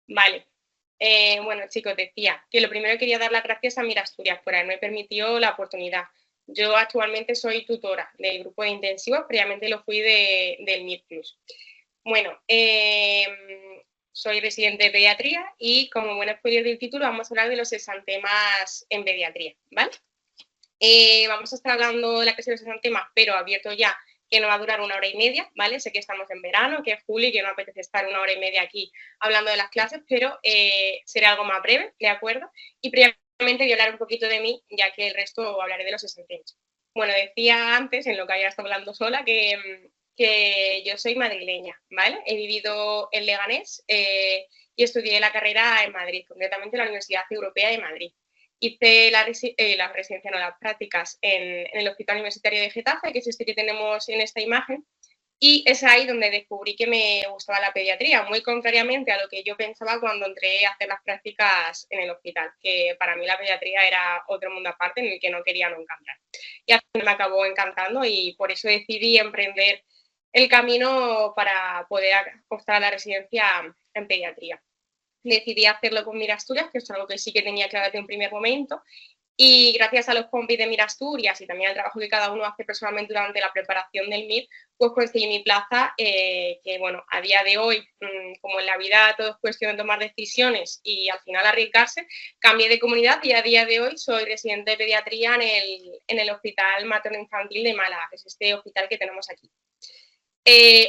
Vale. Bueno, chicos, decía que lo primero quería dar las gracias a Mirasturias por haberme permitido la oportunidad. Yo actualmente soy tutora del grupo de intensivos, previamente lo fui del MIR Plus. Bueno, soy residente de pediatría y como buen spoiler del título vamos a hablar de los exantemas en pediatría, ¿vale? Vamos a estar hablando de la clase de los exantemas, pero abierto ya, que no va a durar 1 hora y media, ¿vale? Sé que estamos en verano, que es julio y que no apetece estar 1 hora y media aquí hablando de las clases, pero será algo más breve, ¿de acuerdo? Y previamente voy a hablar un poquito de mí, ya que el resto hablaré de los exantemas. Bueno, decía antes, en lo que había estado hablando sola, que yo soy madrileña, ¿vale? He vivido en Leganés y estudié la carrera en Madrid, concretamente en la Universidad Europea de Madrid. Hice la residencia, no, las prácticas en el Hospital Universitario de Getafe, que es este que tenemos en esta imagen, y es ahí donde descubrí que me gustaba la pediatría, muy contrariamente a lo que yo pensaba cuando entré a hacer las prácticas en el hospital, que para mí la pediatría era otro mundo aparte en el que no quería nunca entrar. Y al final me acabó encantando y por eso decidí emprender el camino para poder optar a la residencia en pediatría. Decidí hacerlo con Mirasturias, que es algo que sí que tenía claro desde un primer momento, y gracias a los compis de Mirasturias y también al trabajo que cada uno hace personalmente durante la preparación del MIR, pues conseguí mi plaza, que bueno, a día de hoy, como en la vida todo es cuestión de tomar decisiones y al final arriesgarse, cambié de comunidad y a día de hoy soy residente de pediatría en el Hospital Materno Infantil de Málaga, que es este hospital que tenemos aquí.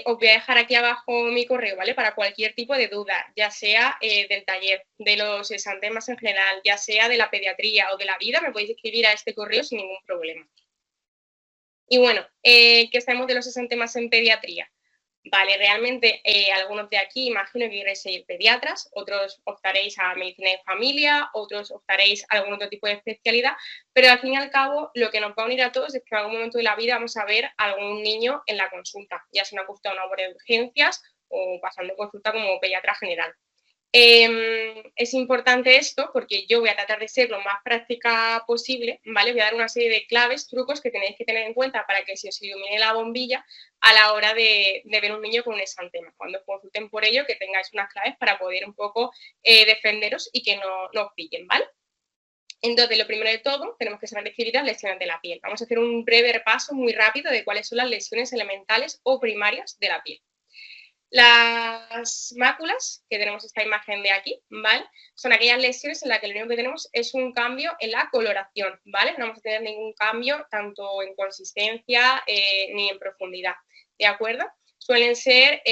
Os voy a dejar aquí abajo mi correo, ¿vale? Para cualquier tipo de duda, ya sea del taller, de los exantemas en general, ya sea de la pediatría o de la vida, me podéis escribir a este correo sin ningún problema. Y bueno, ¿qué sabemos de los exantemas en pediatría? Vale, realmente algunos de aquí imagino que iréis a ser pediatras, otros optaréis a medicina de familia, otros optaréis a algún otro tipo de especialidad, pero al fin y al cabo lo que nos va a unir a todos es que en algún momento de la vida vamos a ver a algún niño en la consulta, ya sea una consulta o una obra de urgencias o pasando consulta como pediatra general. Es importante esto porque yo voy a tratar de ser lo más práctica posible, ¿vale? Voy a dar una serie de claves, trucos que tenéis que tener en cuenta para que se os ilumine la bombilla a la hora de ver un niño con un exantema. Cuando os consulten por ello, que tengáis unas claves para poder un poco defenderos y que no os pillen, ¿vale? Entonces, lo primero de todo, tenemos que saber describir las lesiones de la piel. Vamos a hacer un breve repaso muy rápido de cuáles son las lesiones elementales o primarias de la piel. Las máculas, que tenemos esta imagen de aquí, ¿vale? Son aquellas lesiones en las que lo único que tenemos es un cambio en la coloración, ¿vale? No vamos a tener ningún cambio tanto en consistencia ni en profundidad, ¿de acuerdo? Suelen ser,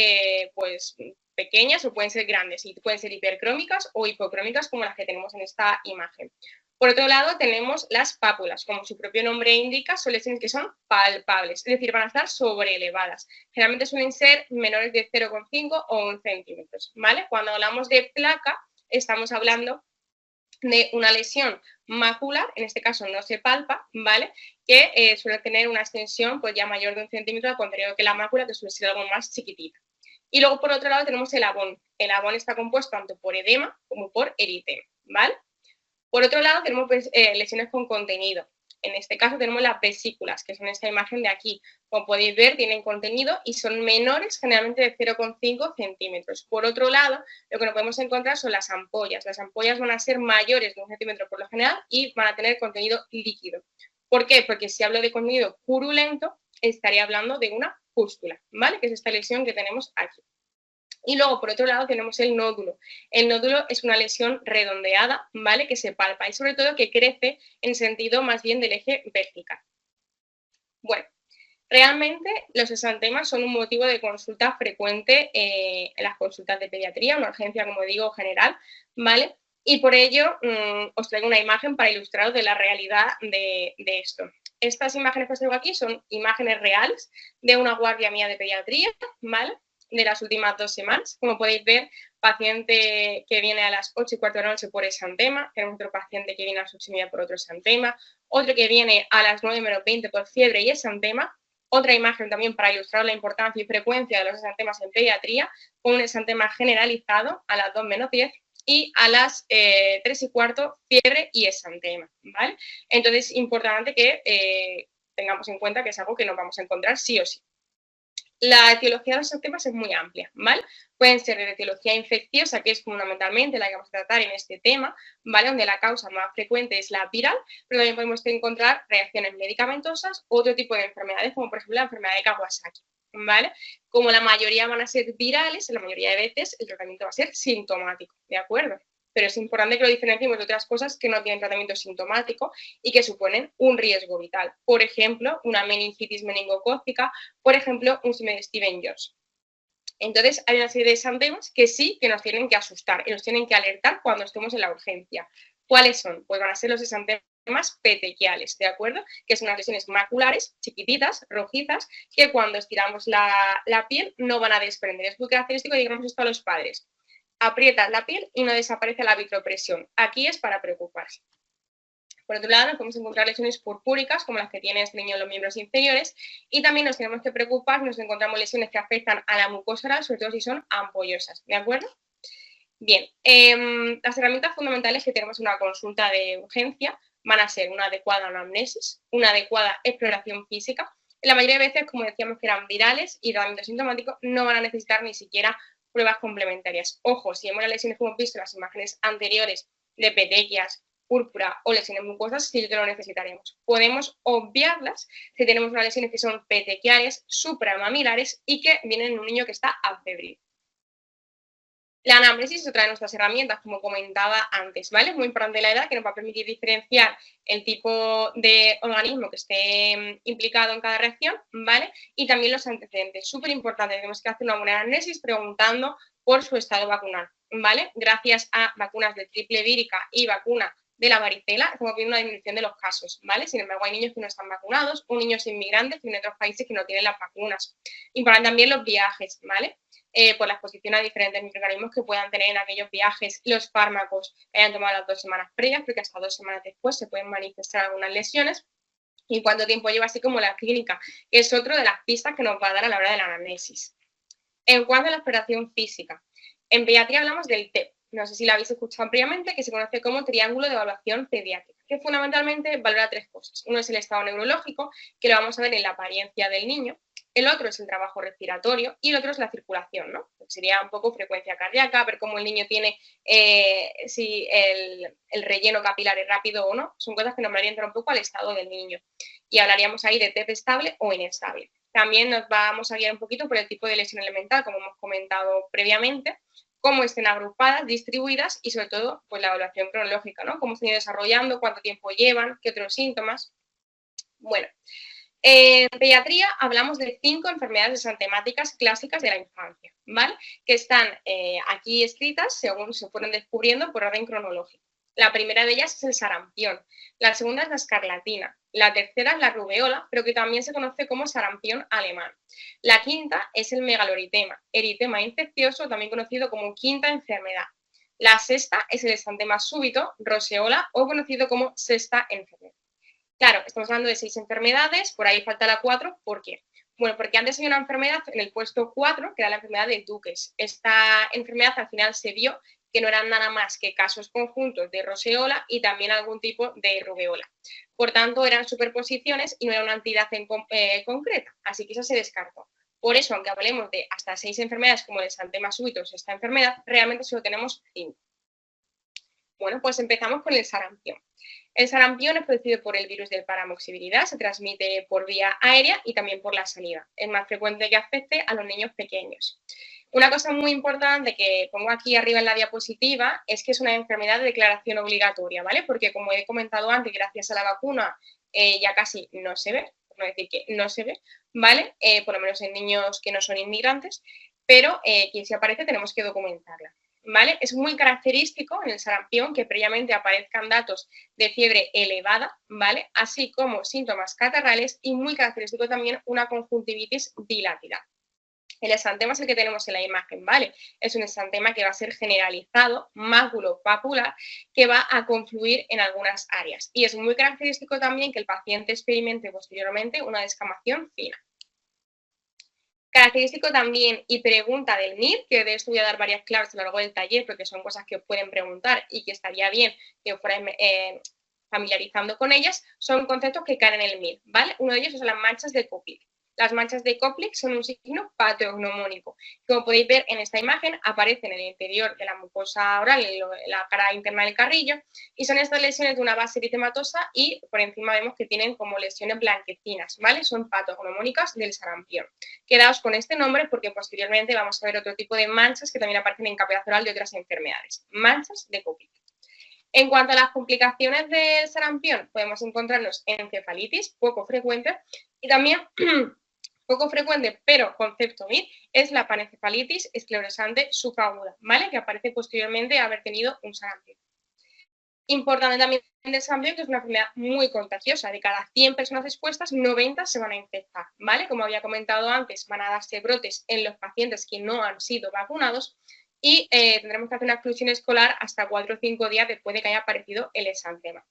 pues, pequeñas o pueden ser grandes y pueden ser hipercrómicas o hipocrómicas como las que tenemos en esta imagen. Por otro lado, tenemos las pápulas. Como su propio nombre indica, son lesiones que son palpables, es decir, van a estar sobreelevadas. Generalmente suelen ser menores de 0,5 o 1 centímetros, ¿vale? Cuando hablamos de placa, estamos hablando de una lesión macular, en este caso no se palpa, ¿vale? Que suele tener una extensión pues ya mayor de 1 centímetro, al contrario que la mácula, que suele ser algo más chiquitita. Y luego, por otro lado, tenemos el abón. El abón está compuesto tanto por edema como por eritema, ¿vale? Por otro lado, tenemos lesiones con contenido. En este caso tenemos las vesículas, que son esta imagen de aquí. Como podéis ver, tienen contenido y son menores generalmente de 0,5 centímetros. Por otro lado, lo que nos podemos encontrar son las ampollas. Las ampollas van a ser mayores de 1 centímetro por lo general y van a tener contenido líquido. ¿Por qué? Porque si hablo de contenido purulento, estaría hablando de una pústula, ¿vale? Que es esta lesión que tenemos aquí. Y luego, por otro lado, tenemos el nódulo. El nódulo es una lesión redondeada, ¿vale? Que se palpa y sobre todo que crece en sentido más bien del eje vertical. Bueno, realmente los exantemas son un motivo de consulta frecuente en las consultas de pediatría, una urgencia, como digo, general, ¿vale? Y por ello os traigo una imagen para ilustraros de la realidad de esto. Estas imágenes que os traigo aquí son imágenes reales de una guardia mía de pediatría, ¿vale? De las últimas 2 semanas. Como podéis ver, paciente que viene a las 8:15 de la noche por exantema, tenemos otro paciente que viene a las 8:30 por otro exantema, otro que viene a las 9 menos 20 por fiebre y exantema. Otra imagen también para ilustrar la importancia y frecuencia de los exantemas en pediatría, con un exantema generalizado a las 2 menos 10 y a las 3:15 fiebre y exantema, ¿vale? Entonces es importante que tengamos en cuenta que es algo que nos vamos a encontrar sí o sí. La etiología de los exantemas es muy amplia, ¿vale? Pueden ser de etiología infecciosa, que es fundamentalmente la que vamos a tratar en este tema, ¿vale? Donde la causa más frecuente es la viral, pero también podemos encontrar reacciones medicamentosas, otro tipo de enfermedades, como por ejemplo la enfermedad de Kawasaki, ¿vale? Como la mayoría van a ser virales, en la mayoría de veces el tratamiento va a ser sintomático, ¿de acuerdo? Pero es importante que lo diferenciemos de otras cosas que no tienen tratamiento sintomático y que suponen un riesgo vital. Por ejemplo, una meningitis meningocócica, por ejemplo, un síndrome de Stevens-Jones. Entonces, hay una serie de exantemas que sí que nos tienen que asustar y nos tienen que alertar cuando estemos en la urgencia. ¿Cuáles son? Pues van a ser los exantemas petequiales, ¿de acuerdo? Que son unas lesiones maculares, chiquititas, rojizas, que cuando estiramos la piel no van a desprender. Es muy característico, digamos esto a los padres. Aprietas la piel y no desaparece la vitropresión. Aquí es para preocuparse. Por otro lado, nos podemos encontrar lesiones purpúricas, como las que tiene este niño en los miembros inferiores, y también nos tenemos que preocupar si nos encontramos lesiones que afectan a la mucosa oral, sobre todo si son ampollosas, ¿de acuerdo? Bien, las herramientas fundamentales que tenemos en una consulta de urgencia van a ser una adecuada anamnesis, una adecuada exploración física. La mayoría de veces, como decíamos que eran virales y tratamiento sintomático, no van a necesitar ni siquiera pruebas complementarias. Ojo, si vemos las lesiones como hemos visto en las imágenes anteriores de petequias, púrpura o lesiones mucosas, sí que lo necesitaremos. Podemos obviarlas si tenemos unas lesiones que son petequiales, supramamilares y que vienen en un niño que está afebril. La anamnesis es otra de nuestras herramientas, como comentaba antes, ¿vale? Es muy importante la edad, que nos va a permitir diferenciar el tipo de organismo que esté implicado en cada reacción, ¿vale? Y también los antecedentes. Súper importante, tenemos que hacer una buena anamnesis preguntando por su estado vacunal, ¿vale? Gracias a vacunas de triple vírica y vacuna de la varicela, estamos viendo una disminución de los casos, ¿vale? Sin embargo, hay niños que no están vacunados o niños inmigrantes que en otros países que no tienen las vacunas. Importante también los viajes, ¿vale? Por la exposición a diferentes microorganismos que puedan tener en aquellos viajes, los fármacos que hayan tomado las 2 semanas previas, porque hasta 2 semanas después se pueden manifestar algunas lesiones, y cuánto tiempo lleva, así como la clínica, que es otro de las pistas que nos va a dar a la hora de la anamnesis. En cuanto a la exploración física, en pediatría hablamos del TEP, no sé si la habéis escuchado previamente, que se conoce como triángulo de evaluación pediátrica, que fundamentalmente valora 3 cosas. Uno es el estado neurológico, que lo vamos a ver en la apariencia del niño. El otro es el trabajo respiratorio y el otro es la circulación, ¿no? Sería un poco frecuencia cardíaca, ver cómo el niño tiene, si el relleno capilar es rápido o no. Son cosas que nos orientan un poco al estado del niño. Y hablaríamos ahí de TEP estable o inestable. También nos vamos a guiar un poquito por el tipo de lesión elemental, como hemos comentado previamente, cómo estén agrupadas, distribuidas y sobre todo pues la evaluación cronológica, ¿no? Cómo se han ido desarrollando, cuánto tiempo llevan, qué otros síntomas. Bueno, en pediatría hablamos de 5 enfermedades exantemáticas clásicas de la infancia, ¿vale? Que están aquí escritas según se fueron descubriendo por orden cronológico. La primera de ellas es el sarampión, la segunda es la escarlatina, la tercera es la rubeola, pero que también se conoce como sarampión alemán. La quinta es el megaloritema, eritema infeccioso, también conocido como quinta enfermedad. La sexta es el exantema súbito, roseola, o conocido como sexta enfermedad. Claro, estamos hablando de 6 enfermedades, por ahí falta la 4, ¿por qué? Bueno, porque antes había una enfermedad en el puesto 4, que era la enfermedad de Duques. Esta enfermedad al final se vio que no eran nada más que casos conjuntos de roseola y también algún tipo de rubeola. Por tanto, eran superposiciones y no era una entidad concreta, así que eso se descartó. Por eso, aunque hablemos de hasta 6 enfermedades como el exantema súbito, esta enfermedad, realmente solo tenemos 5. Bueno, pues empezamos con el sarampión. El sarampión es producido por el virus del paramoxibilidad, se transmite por vía aérea y también por la saliva. Es más frecuente que afecte a los niños pequeños. Una cosa muy importante que pongo aquí arriba en la diapositiva es que es una enfermedad de declaración obligatoria, ¿vale? Porque como he comentado antes, gracias a la vacuna ya casi no se ve, por no decir que no se ve, ¿vale? Por lo menos en niños que no son inmigrantes, pero que si aparece tenemos que documentarla. ¿Vale? Es muy característico en el sarampión que previamente aparezcan datos de fiebre elevada, ¿vale? Así como síntomas catarrales y muy característico también una conjuntivitis dilatida. El exantema es el que tenemos en la imagen, ¿vale? Es un exantema que va a ser generalizado, máculo-papular, que va a confluir en algunas áreas. Y es muy característico también que el paciente experimente posteriormente una descamación fina. Característico también y pregunta del NIR, que de esto voy a dar varias claves a lo largo del taller, porque son cosas que os pueden preguntar y que estaría bien que os fuerais familiarizando con ellas, son conceptos que caen en el MIR, ¿vale? Uno de ellos son las manchas de Koplik. Las manchas de Koplik son un signo patognomónico. Como podéis ver en esta imagen, aparecen en el interior de la mucosa oral, en la cara interna del carrillo, y son estas lesiones de una base eritematosa y por encima vemos que tienen como lesiones blanquecinas, ¿vale? Son patognomónicas del sarampión. Quedaos con este nombre porque posteriormente vamos a ver otro tipo de manchas que también aparecen en cavidad oral de otras enfermedades. Manchas de Koplik. En cuanto a las complicaciones del sarampión, podemos encontrarnos encefalitis, poco frecuente, y también poco frecuente, pero concepto MIR, es la panencefalitis esclerosante subaguda, ¿vale? Que aparece posteriormente a haber tenido un sarampión. Importante también del sarampión que es una enfermedad muy contagiosa. De cada 100 personas expuestas, 90 se van a infectar, ¿vale? Como había comentado antes, van a darse brotes en los pacientes que no han sido vacunados y tendremos que hacer una exclusión escolar hasta 4 o 5 días después de que haya aparecido el exantema.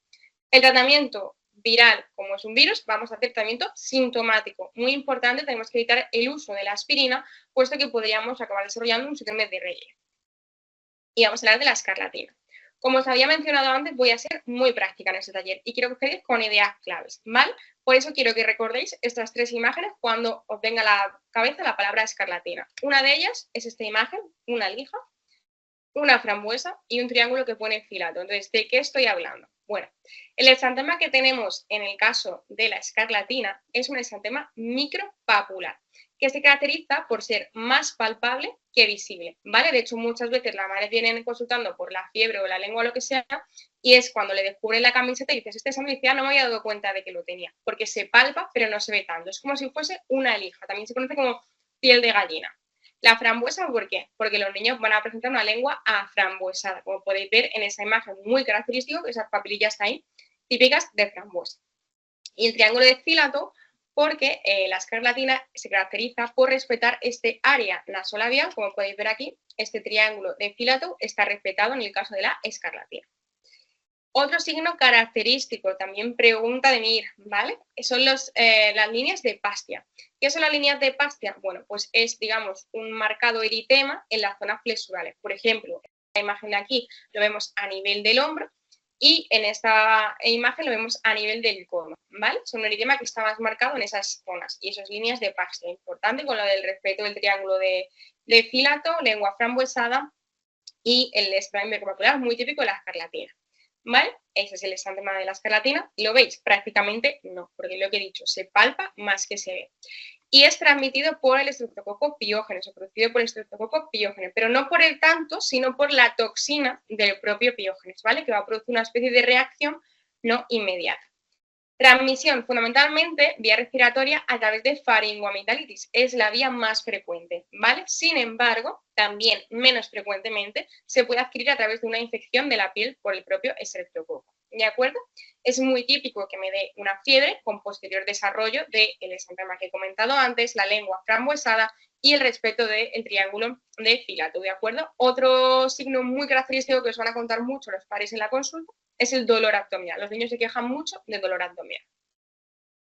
El tratamiento viral, como es un virus, vamos a hacer tratamiento sintomático. Muy importante, tenemos que evitar el uso de la aspirina, puesto que podríamos acabar desarrollando un síndrome de Reye. Y vamos a hablar de la escarlatina. Como os había mencionado antes, voy a ser muy práctica en este taller y quiero que os quedéis con ideas claves, ¿vale? Por eso quiero que recordéis estas 3 imágenes cuando os venga a la cabeza la palabra escarlatina. Una de ellas es esta imagen, una lija, una frambuesa y un triángulo que pone filato. Entonces, ¿de qué estoy hablando? Bueno, el exantema que tenemos en el caso de la escarlatina es un exantema micropapular, que se caracteriza por ser más palpable que visible, ¿vale? De hecho, muchas veces las madres vienen consultando por la fiebre o la lengua o lo que sea, y es cuando le descubren la camiseta y dices, este examen no me había dado cuenta de que lo tenía, porque se palpa, pero no se ve tanto. Es como si fuese una lija, también se conoce como piel de gallina. La frambuesa, ¿por qué? Porque los niños van a presentar una lengua aframbuesada, como podéis ver en esa imagen muy característico, que esas papilillas ahí, típicas de frambuesa. Y el triángulo de filato, porque la escarlatina se caracteriza por respetar este área nasolabial, como podéis ver aquí, este triángulo de filato está respetado en el caso de la escarlatina. Otro signo característico, también pregunta de MIR, ¿vale? Son las líneas de Pastia. ¿Qué son las líneas de Pastia? Bueno, pues es, digamos, un marcado eritema en las zonas flexurales. Por ejemplo, en la imagen de aquí lo vemos a nivel del hombro y en esta imagen lo vemos a nivel del cono, ¿vale? Son un eritema que está más marcado en esas zonas y esas líneas de Pastia. Importante con lo del respeto del triángulo de filato, lengua frambuesada y el esplema micropapular, muy típico de la escarlatina. ¿Vale? Ese es el exantema de la escarlatina. ¿Lo veis? Prácticamente no, porque lo que he dicho, se palpa más que se ve. Y es transmitido por el estreptococo piógenes, o producido por el estreptococo piógenes, pero no por el tanto, sino por la toxina del propio piógenes, ¿vale? Que va a producir una especie de reacción no inmediata. Transmisión fundamentalmente vía respiratoria a través de faringoamigdalitis, es la vía más frecuente, ¿vale? Sin embargo, también menos frecuentemente se puede adquirir a través de una infección de la piel por el propio estreptococo, ¿de acuerdo? Es muy típico que me dé una fiebre con posterior desarrollo del exantema que he comentado antes, la lengua frambuesada y el respeto del triángulo de filato, ¿de acuerdo? Otro signo muy característico que os van a contar mucho los padres en la consulta es el dolor abdominal. Los niños se quejan mucho de dolor abdominal.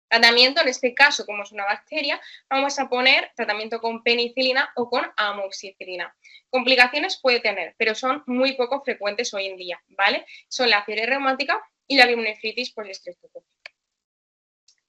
Tratamiento, en este caso, como es una bacteria, vamos a poner tratamiento con penicilina o con amoxicilina. Complicaciones puede tener, pero son muy poco frecuentes hoy en día, ¿vale? Son la fiebre reumática y la limfnefritis por estreptococo.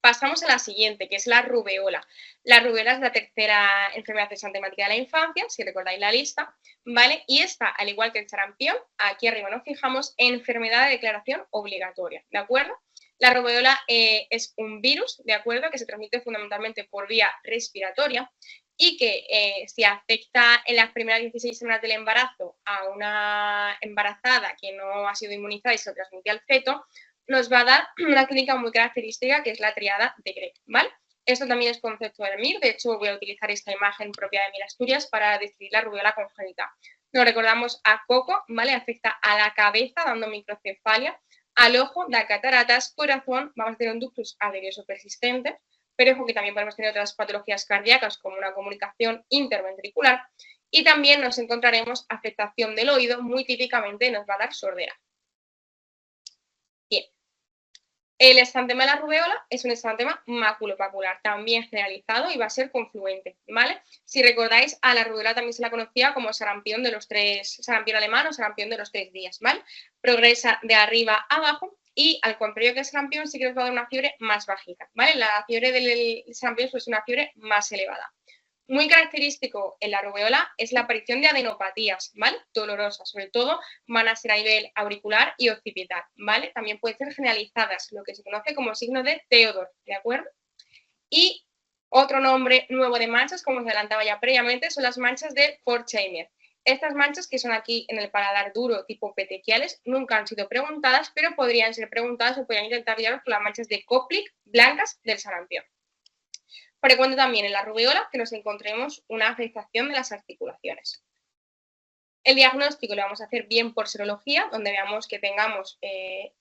Pasamos a la siguiente, que es la rubeola. La rubeola es la tercera enfermedad exantemática de la infancia, si recordáis la lista, ¿vale? Y esta, al igual que el sarampión, aquí arriba nos fijamos, enfermedad de declaración obligatoria, ¿de acuerdo? La rubeola es un virus, ¿de acuerdo?, que se transmite fundamentalmente por vía respiratoria y que si afecta en las primeras 16 semanas del embarazo a una embarazada que no ha sido inmunizada y se lo transmite al feto, nos va a dar una clínica muy característica que es la triada de Greg, ¿vale? Esto también es concepto del MIR, de hecho voy a utilizar esta imagen propia de MIR Asturias para describir la rubeola congénita. Nos recordamos a coco, ¿vale? Afecta a la cabeza dando microcefalia, al ojo da cataratas, corazón, vamos a tener un ductus arterioso persistente, pero ojo que también podemos tener otras patologías cardíacas como una comunicación interventricular y también nos encontraremos afectación del oído, muy típicamente nos va a dar sordera. Bien. El exantema de la rubeola es un exantema maculopapular, también generalizado y va a ser confluente, ¿vale? Si recordáis, a la rubeola también se la conocía como sarampión alemán o sarampión de los 3 días, ¿vale? Progresa de arriba a abajo y al contrario que el sarampión sí que nos va a dar una fiebre más bajita, ¿vale? La fiebre del sarampión es una fiebre más elevada. Muy característico en la rubeola es la aparición de adenopatías, ¿vale? Dolorosas, sobre todo van a ser a nivel auricular y occipital, ¿vale? También pueden ser generalizadas, lo que se conoce como signo de Theodor, ¿de acuerdo? Y otro nombre nuevo de manchas, como os adelantaba ya previamente, son las manchas de Forchheimer. Estas manchas que son aquí en el paladar duro, tipo petequiales, nunca han sido preguntadas, pero podrían ser preguntadas o podrían intentar guiaros con las manchas de Koplik blancas del sarampión. Frecuente también en la rubeola que nos encontremos una afectación de las articulaciones. El diagnóstico lo vamos a hacer bien por serología, donde veamos que tengamos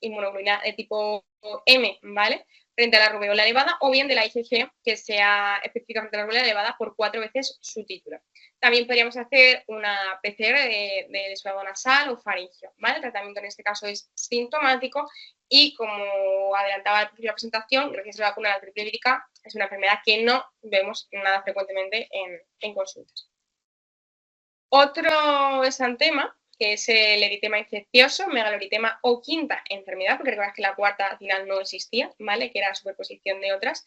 inmunoglobulina de tipo M, ¿vale? Frente a la rubeola elevada, o bien de la IgG, que sea específica frente a la rubeola elevada por 4 veces su título. También podríamos hacer una PCR de dessuado nasal o faringio, ¿vale? El tratamiento en este caso es sintomático y, como adelantaba al principio de la presentación, gracias a la vacuna de la triple vírica, es una enfermedad que no vemos nada frecuentemente en consultas. Otro exantema, que es el eritema infeccioso, megaloeritema o quinta enfermedad, porque recuerdas que la cuarta al final no existía, ¿vale? Que era la superposición de otras,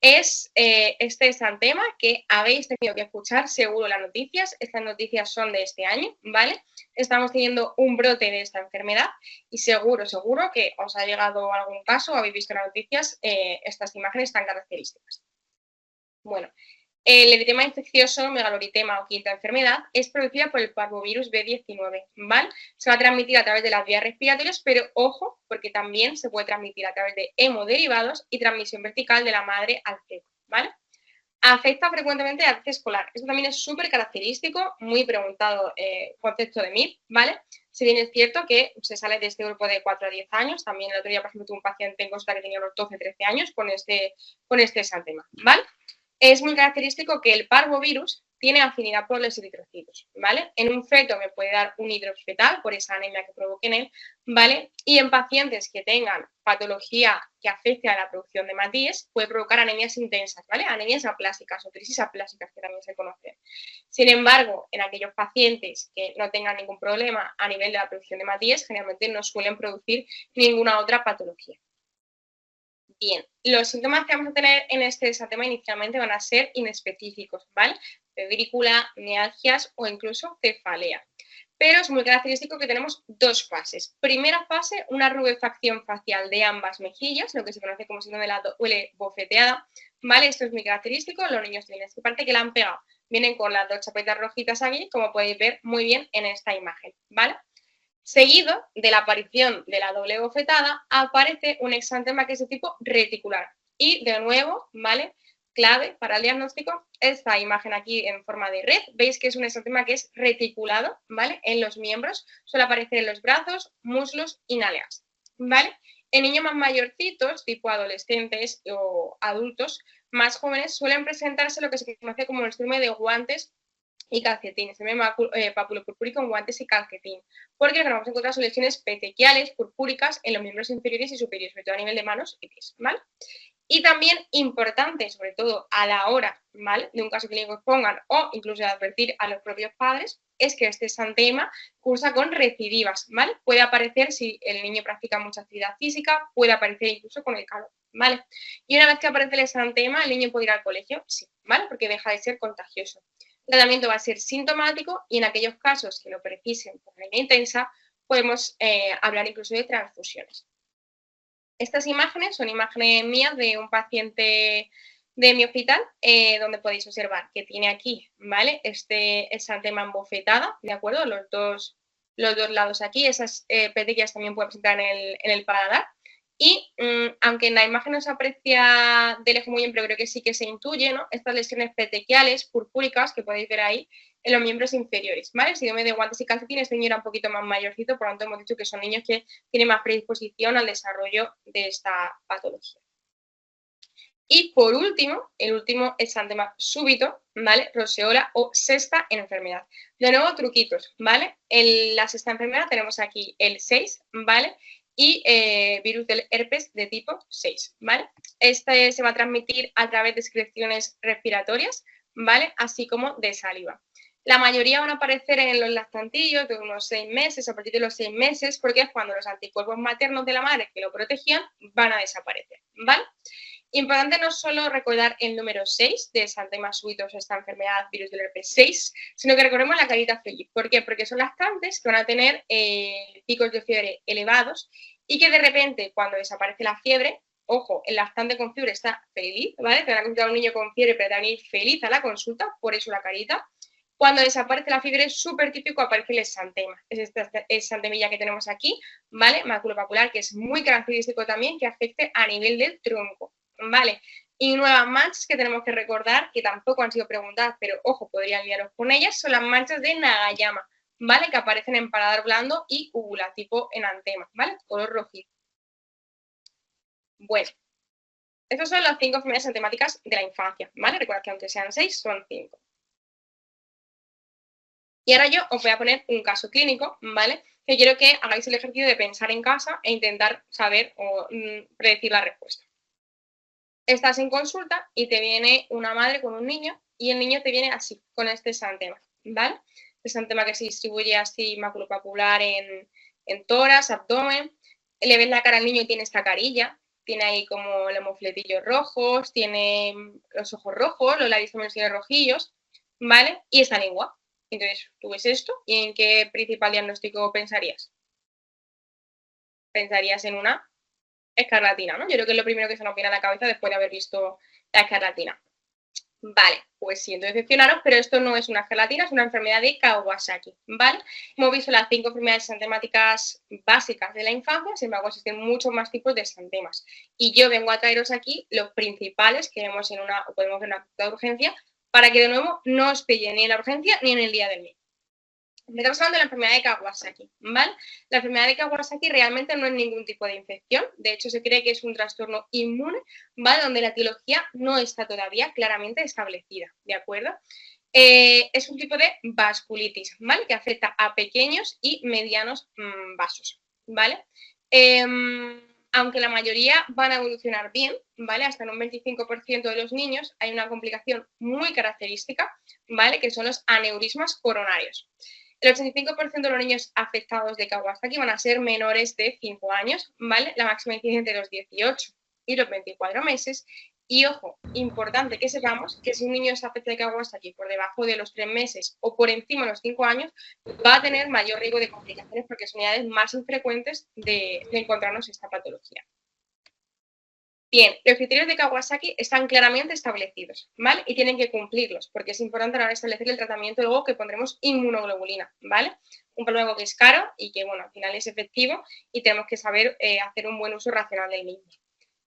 es este exantema que habéis tenido que escuchar seguro las noticias. Estas noticias son de este año, ¿vale? Estamos teniendo un brote de esta enfermedad y seguro que os ha llegado algún caso, habéis visto en las noticias estas imágenes tan características. Bueno, el eritema infeccioso, megaloeritema o quinta enfermedad, es producida por el parvovirus B19, ¿vale? Se va a transmitir a través de las vías respiratorias, pero ojo, porque también se puede transmitir a través de hemoderivados y transmisión vertical de la madre al feto, ¿vale? Afecta frecuentemente al escolar. Esto también es súper característico, muy preguntado concepto de MIP, ¿vale? Si bien es cierto que se sale de este grupo de 4 a 10 años, también el otro día, por ejemplo, tuve un paciente en consulta que tenía unos 12, 13 años con este exantema, ¿vale? Es muy característico que el parvovirus tiene afinidad por los eritrocitos, ¿vale? En un feto me puede dar un hidrops fetal por esa anemia que provoque en él, ¿vale? Y en pacientes que tengan patología que afecte a la producción de matíes, puede provocar anemias intensas, ¿vale? Anemias aplásicas o crisis aplásicas, que también se conocen. Sin embargo, en aquellos pacientes que no tengan ningún problema a nivel de la producción de matíes, generalmente no suelen producir ninguna otra patología. Bien, los síntomas que vamos a tener en este exantema inicialmente van a ser inespecíficos, ¿vale? Febrícula, mialgias o incluso cefalea. Pero es muy característico que tenemos dos fases. Primera fase, una rubefacción facial de ambas mejillas, lo que se conoce como síndrome de la doble bofeteada, ¿vale? Esto es muy característico, los niños tienen esta parte que la han pegado. Vienen con las dos chapetas rojitas aquí, como podéis ver muy bien en esta imagen, ¿vale? Seguido de la aparición de la doble bofetada, aparece un exantema que es de tipo reticular. Y de nuevo, ¿vale? Clave para el diagnóstico, esta imagen aquí en forma de red, veis que es un exantema que es reticulado, ¿vale? En los miembros, suele aparecer en los brazos, muslos y nalgas, ¿vale? En niños más mayorcitos, tipo adolescentes o adultos más jóvenes, suelen presentarse lo que se conoce como el síndrome de guantes y calcetines, se llama papulopurpúrico en guantes y calcetín, porque lo que vamos a encontrar son lesiones petequiales, purpúricas en los miembros inferiores y superiores, sobre todo a nivel de manos y pies, ¿vale? Y también importante, sobre todo a la hora, ¿vale?, de un caso clínico que pongan o incluso de advertir a los propios padres, es que este exantema cursa con recidivas, ¿vale? Puede aparecer si el niño practica mucha actividad física, puede aparecer incluso con el calor, ¿vale? Y una vez que aparece el exantema, ¿el niño puede ir al colegio? Sí, ¿vale? Porque deja de ser contagioso. El tratamiento va a ser sintomático y en aquellos casos que lo precisen por anemia intensa, podemos hablar incluso de transfusiones. Estas imágenes son imágenes mías de un paciente de mi hospital, donde podéis observar que tiene aquí, ¿vale? Este exantema embofetada, ¿de acuerdo? Los dos lados aquí, esas petequias también pueden presentar en el paladar. Y aunque en la imagen no se aprecia de lejos muy bien, pero creo que sí que se intuye, ¿no? Estas lesiones petequiales, purpúricas, que podéis ver ahí en los miembros inferiores, ¿vale? Si yo me de guantes y calcetines, este niño era un poquito más mayorcito, por lo tanto hemos dicho que son niños que tienen más predisposición al desarrollo de esta patología. Y por último, el último exantema súbito, ¿vale? Roseola o sexta en enfermedad. De nuevo, truquitos, ¿vale? En la sexta enfermedad tenemos aquí el 6, ¿vale? Y virus del herpes de tipo 6, ¿vale? Este se va a transmitir a través de secreciones respiratorias, ¿vale? Así como de saliva. La mayoría van a aparecer en los lactantillos de unos 6 meses, a partir de los 6 meses, porque es cuando los anticuerpos maternos de la madre que lo protegían van a desaparecer, ¿vale? Importante no solo recordar el número 6 de exantema súbitos, esta enfermedad, virus del herpes 6, sino que recordemos la carita feliz. ¿Por qué? Porque son lactantes que van a tener picos de fiebre elevados y que de repente, cuando desaparece la fiebre, ojo, el lactante con fiebre está feliz, ¿vale? Te van a consultar a un niño con fiebre, pero te van a ir feliz a la consulta, por eso la carita. Cuando desaparece la fiebre, es súper típico, aparece el exantema. Es esta exantemilla que tenemos aquí, ¿vale? Maculopapular, que es muy característico también, que afecte a nivel del tronco, ¿vale? Y nuevas manchas que tenemos que recordar, que tampoco han sido preguntadas, pero ojo, podrían liaros con ellas, son las manchas de Nagayama, ¿vale? Que aparecen en paladar blando y úvula, tipo enantema, ¿vale? Color rojizo. Bueno, estas son las 5 enfermedades enzimáticas de la infancia, ¿vale? Recuerda que aunque sean 6, son 5. Y ahora yo os voy a poner un caso clínico, ¿vale? Que quiero que hagáis el ejercicio de pensar en casa e intentar saber o predecir la respuesta. Estás en consulta y te viene una madre con un niño y el niño te viene así, con este exantema, ¿vale? Este exantema que se distribuye así maculopapular en tórax, abdomen. Le ves la cara al niño y tiene esta carilla, tiene ahí como los mofletillos rojos, tiene los ojos rojos, los labios también rojillos, ¿vale? Y esta lengua. Entonces, tú ves esto y ¿en qué principal diagnóstico pensarías? Pensarías en una escarlatina, ¿no? Yo creo que es lo primero que se nos viene a la cabeza después de haber visto la escarlatina. Vale, pues siento decepcionaros, pero esto no es una escarlatina, es una enfermedad de Kawasaki, ¿vale? Hemos visto las 5 enfermedades exantemáticas básicas de la infancia, sin embargo existen muchos más tipos de exantemas. Y yo vengo a traeros aquí los principales que vemos en una, o podemos ver en una urgencia, para que de nuevo no os pille ni en la urgencia ni en el día del niño. Estamos hablando de la enfermedad de Kawasaki, ¿vale? La enfermedad de Kawasaki realmente no es ningún tipo de infección, de hecho se cree que es un trastorno inmune, ¿vale? Donde la etiología no está todavía claramente establecida, ¿de acuerdo? Es un tipo de vasculitis, ¿vale? Que afecta a pequeños y medianos vasos, ¿vale? Aunque la mayoría van a evolucionar bien, ¿vale? Hasta en un 25% de los niños hay una complicación muy característica, ¿vale? Que son los aneurismas coronarios. El 85% de los niños afectados de Kawasaki van a ser menores de 5 años, ¿vale? La máxima incidencia entre los 18 y los 24 meses. Y ojo, importante que sepamos que si un niño está afectado de Kawasaki por debajo de los 3 meses o por encima de los 5 años, va a tener mayor riesgo de complicaciones porque son unidades más infrecuentes de encontrarnos esta patología. Bien, los criterios de Kawasaki están claramente establecidos, ¿vale? Y tienen que cumplirlos, porque es importante ahora establecer el tratamiento luego que pondremos inmunoglobulina, ¿vale? Un fármaco que es caro y que, bueno, al final es efectivo y tenemos que saber hacer un buen uso racional del mismo.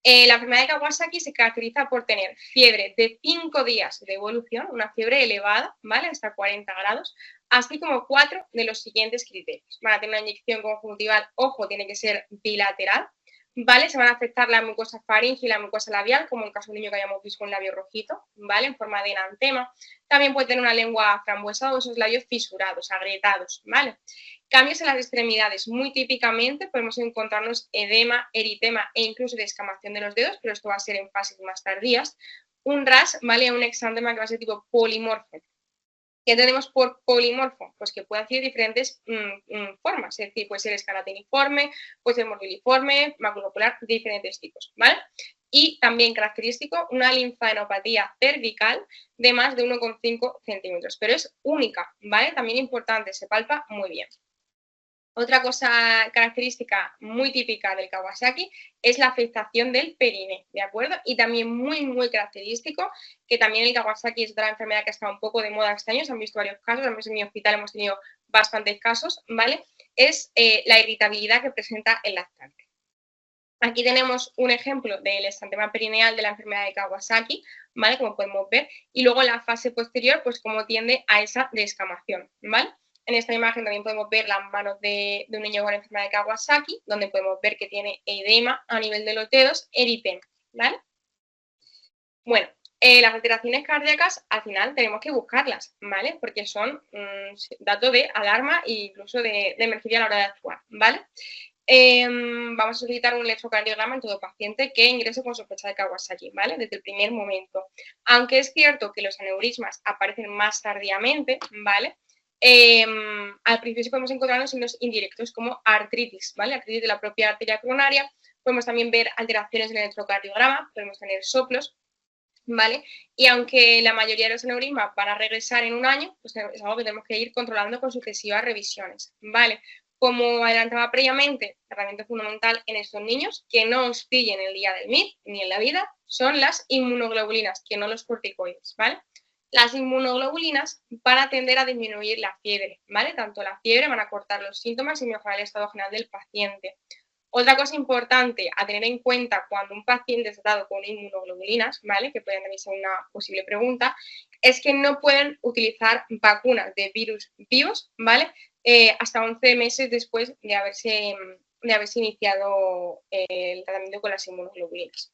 La enfermedad de Kawasaki se caracteriza por tener fiebre de 5 días de evolución, una fiebre elevada, ¿vale? Hasta 40 grados, así como 4 de los siguientes criterios. Van a tener una inyección conjuntival, ojo, tiene que ser bilateral, ¿vale? Se van a afectar la mucosa faríngea y la mucosa labial, como en el caso de un niño que hayamos visto con labio rojito, ¿vale? En forma de enantema. También puede tener una lengua frambuesada o esos labios fisurados, agrietados, ¿vale? Cambios en las extremidades. Muy típicamente podemos encontrarnos edema, eritema e incluso descamación de los dedos, pero esto va a ser en fases más tardías. Un rash, ¿vale? Un exantema que va a ser tipo polimorfo. ¿Qué tenemos por polimorfo? Pues que puede adquirir diferentes formas, es decir, puede ser escalatiniforme, puede ser morbiliforme, maculopapular, diferentes tipos, ¿vale? Y también característico, una linfadenopatía cervical de más de 1,5 centímetros, pero es única, ¿vale? También importante, se palpa muy bien. Otra cosa característica muy típica del Kawasaki es la afectación del perine, ¿de acuerdo? Y también muy característico, que también el Kawasaki es otra enfermedad que está un poco de moda este año, se han visto varios casos, además en mi hospital hemos tenido bastantes casos, ¿vale? Es la irritabilidad que presenta el lactante. Aquí tenemos un ejemplo del exantema perineal de la enfermedad de Kawasaki, ¿vale? Como podemos ver, y luego la fase posterior, pues cómo tiende a esa descamación, ¿vale? En esta imagen también podemos ver las manos de un niño con enfermedad de Kawasaki, donde podemos ver que tiene edema a nivel de los dedos, eritema, ¿vale? Bueno, las alteraciones cardíacas al final tenemos que buscarlas, ¿vale? Porque son datos de alarma e incluso de emergencia a la hora de actuar, ¿vale? vamos a solicitar un electrocardiograma en todo paciente que ingrese con sospecha de Kawasaki, ¿vale? Desde el primer momento. Aunque es cierto que los aneurismas aparecen más tardíamente, ¿vale? Al principio sí podemos encontrarnos en los indirectos como artritis, ¿vale? Artritis de la propia arteria coronaria. Podemos también ver alteraciones en el electrocardiograma, podemos tener soplos, ¿vale? Y aunque la mayoría de los aneurismas van a regresar en un año, pues es algo que tenemos que ir controlando con sucesivas revisiones, ¿vale? Como adelantaba previamente, la herramienta fundamental en estos niños, que no os pillen el día del MIR ni en la vida, son las inmunoglobulinas, que no los corticoides, ¿vale? Las inmunoglobulinas van a tender a disminuir la fiebre, ¿vale? Tanto la fiebre van a cortar los síntomas y mejorar el estado general del paciente. Otra cosa importante a tener en cuenta cuando un paciente está tratado con inmunoglobulinas, ¿vale? Que pueden también ser una posible pregunta, es que no pueden utilizar vacunas de virus vivos, ¿vale? Hasta 11 meses después de haberse iniciado el tratamiento con las inmunoglobulinas.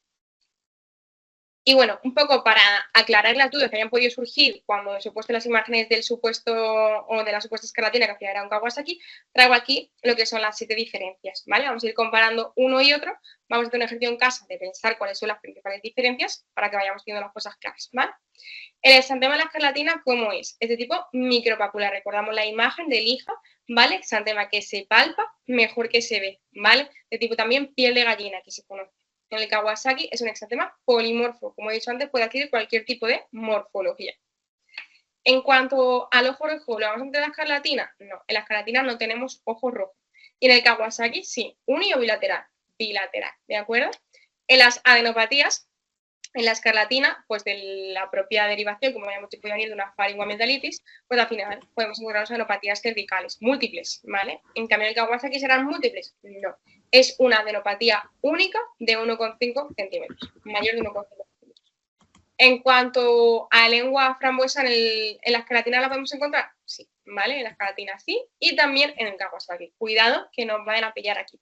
Y bueno, un poco para aclarar las dudas que hayan podido surgir cuando se puesto las imágenes del supuesto o de la supuesta escarlatina que hacía era un Kawasaki, traigo aquí lo que son las 7 diferencias, ¿vale? Vamos a ir comparando uno y otro, vamos a hacer un ejercicio en casa de pensar cuáles son las principales diferencias para que vayamos viendo las cosas claras, ¿vale? El exantema de la escarlatina, ¿cómo es? Es de tipo micropapular, recordamos la imagen del hija, ¿vale? Exantema que se palpa mejor que se ve, ¿vale? De tipo también piel de gallina, que se conoce. En el Kawasaki es un exantema polimorfo, como he dicho antes, puede adquirir cualquier tipo de morfología. En cuanto al ojo rojo, ¿lo vamos a meter en la escarlatina? No, en la escarlatina no tenemos ojo rojo. Y en el Kawasaki sí, uni o bilateral, ¿de acuerdo? En las adenopatías, en la escarlatina, pues de la propia derivación, como habíamos podido venir de una faringoamigdalitis, pues al final podemos encontrarnos adenopatías cervicales, múltiples, ¿vale? En cambio, en el Kawasaki serán múltiples, no. Es una adenopatía única de 1,5 centímetros, mayor de 1,5 centímetros. En cuanto a lengua frambuesa, ¿en la escarlatina la podemos encontrar? Sí, ¿vale? En la escarlatina sí, y también en el Kawasaki. Cuidado que nos vayan a pillar aquí.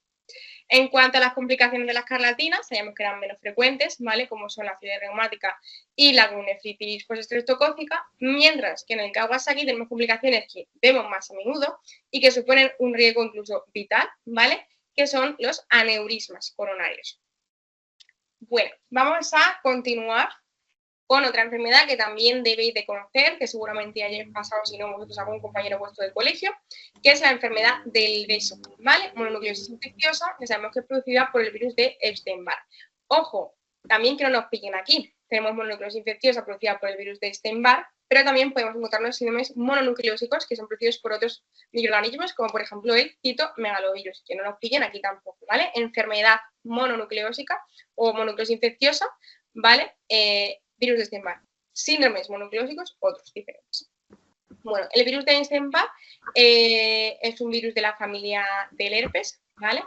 En cuanto a las complicaciones de la escarlatina, sabemos que eran menos frecuentes, ¿vale? Como son la fiebre reumática y la nefritis postestreptocócica, mientras que en el Kawasaki tenemos complicaciones que vemos más a menudo y que suponen un riesgo incluso vital, ¿vale? Que son los aneurismas coronarios. Bueno, vamos a continuar con otra enfermedad que también debéis de conocer, que seguramente hayáis pasado, si no vosotros, algún compañero vuestro del colegio, que es la enfermedad del beso, ¿vale? Mononucleosis infecciosa, que sabemos que es producida por el virus de Epstein-Barr. Ojo, también que no nos pillen aquí, tenemos mononucleosis infecciosa producida por el virus de Epstein-Barr, pero también podemos encontrarnos síndromes mononucleósicos que son producidos por otros microorganismos, como por ejemplo el citomegalovirus, que no nos pillen aquí tampoco, ¿vale? Enfermedad mononucleósica o mononucleosis infecciosa, ¿vale? Virus de Epstein-Barr. Síndromes mononucleósicos, otros diferentes. Bueno, el virus de Epstein-Barr es un virus de la familia del herpes, ¿vale?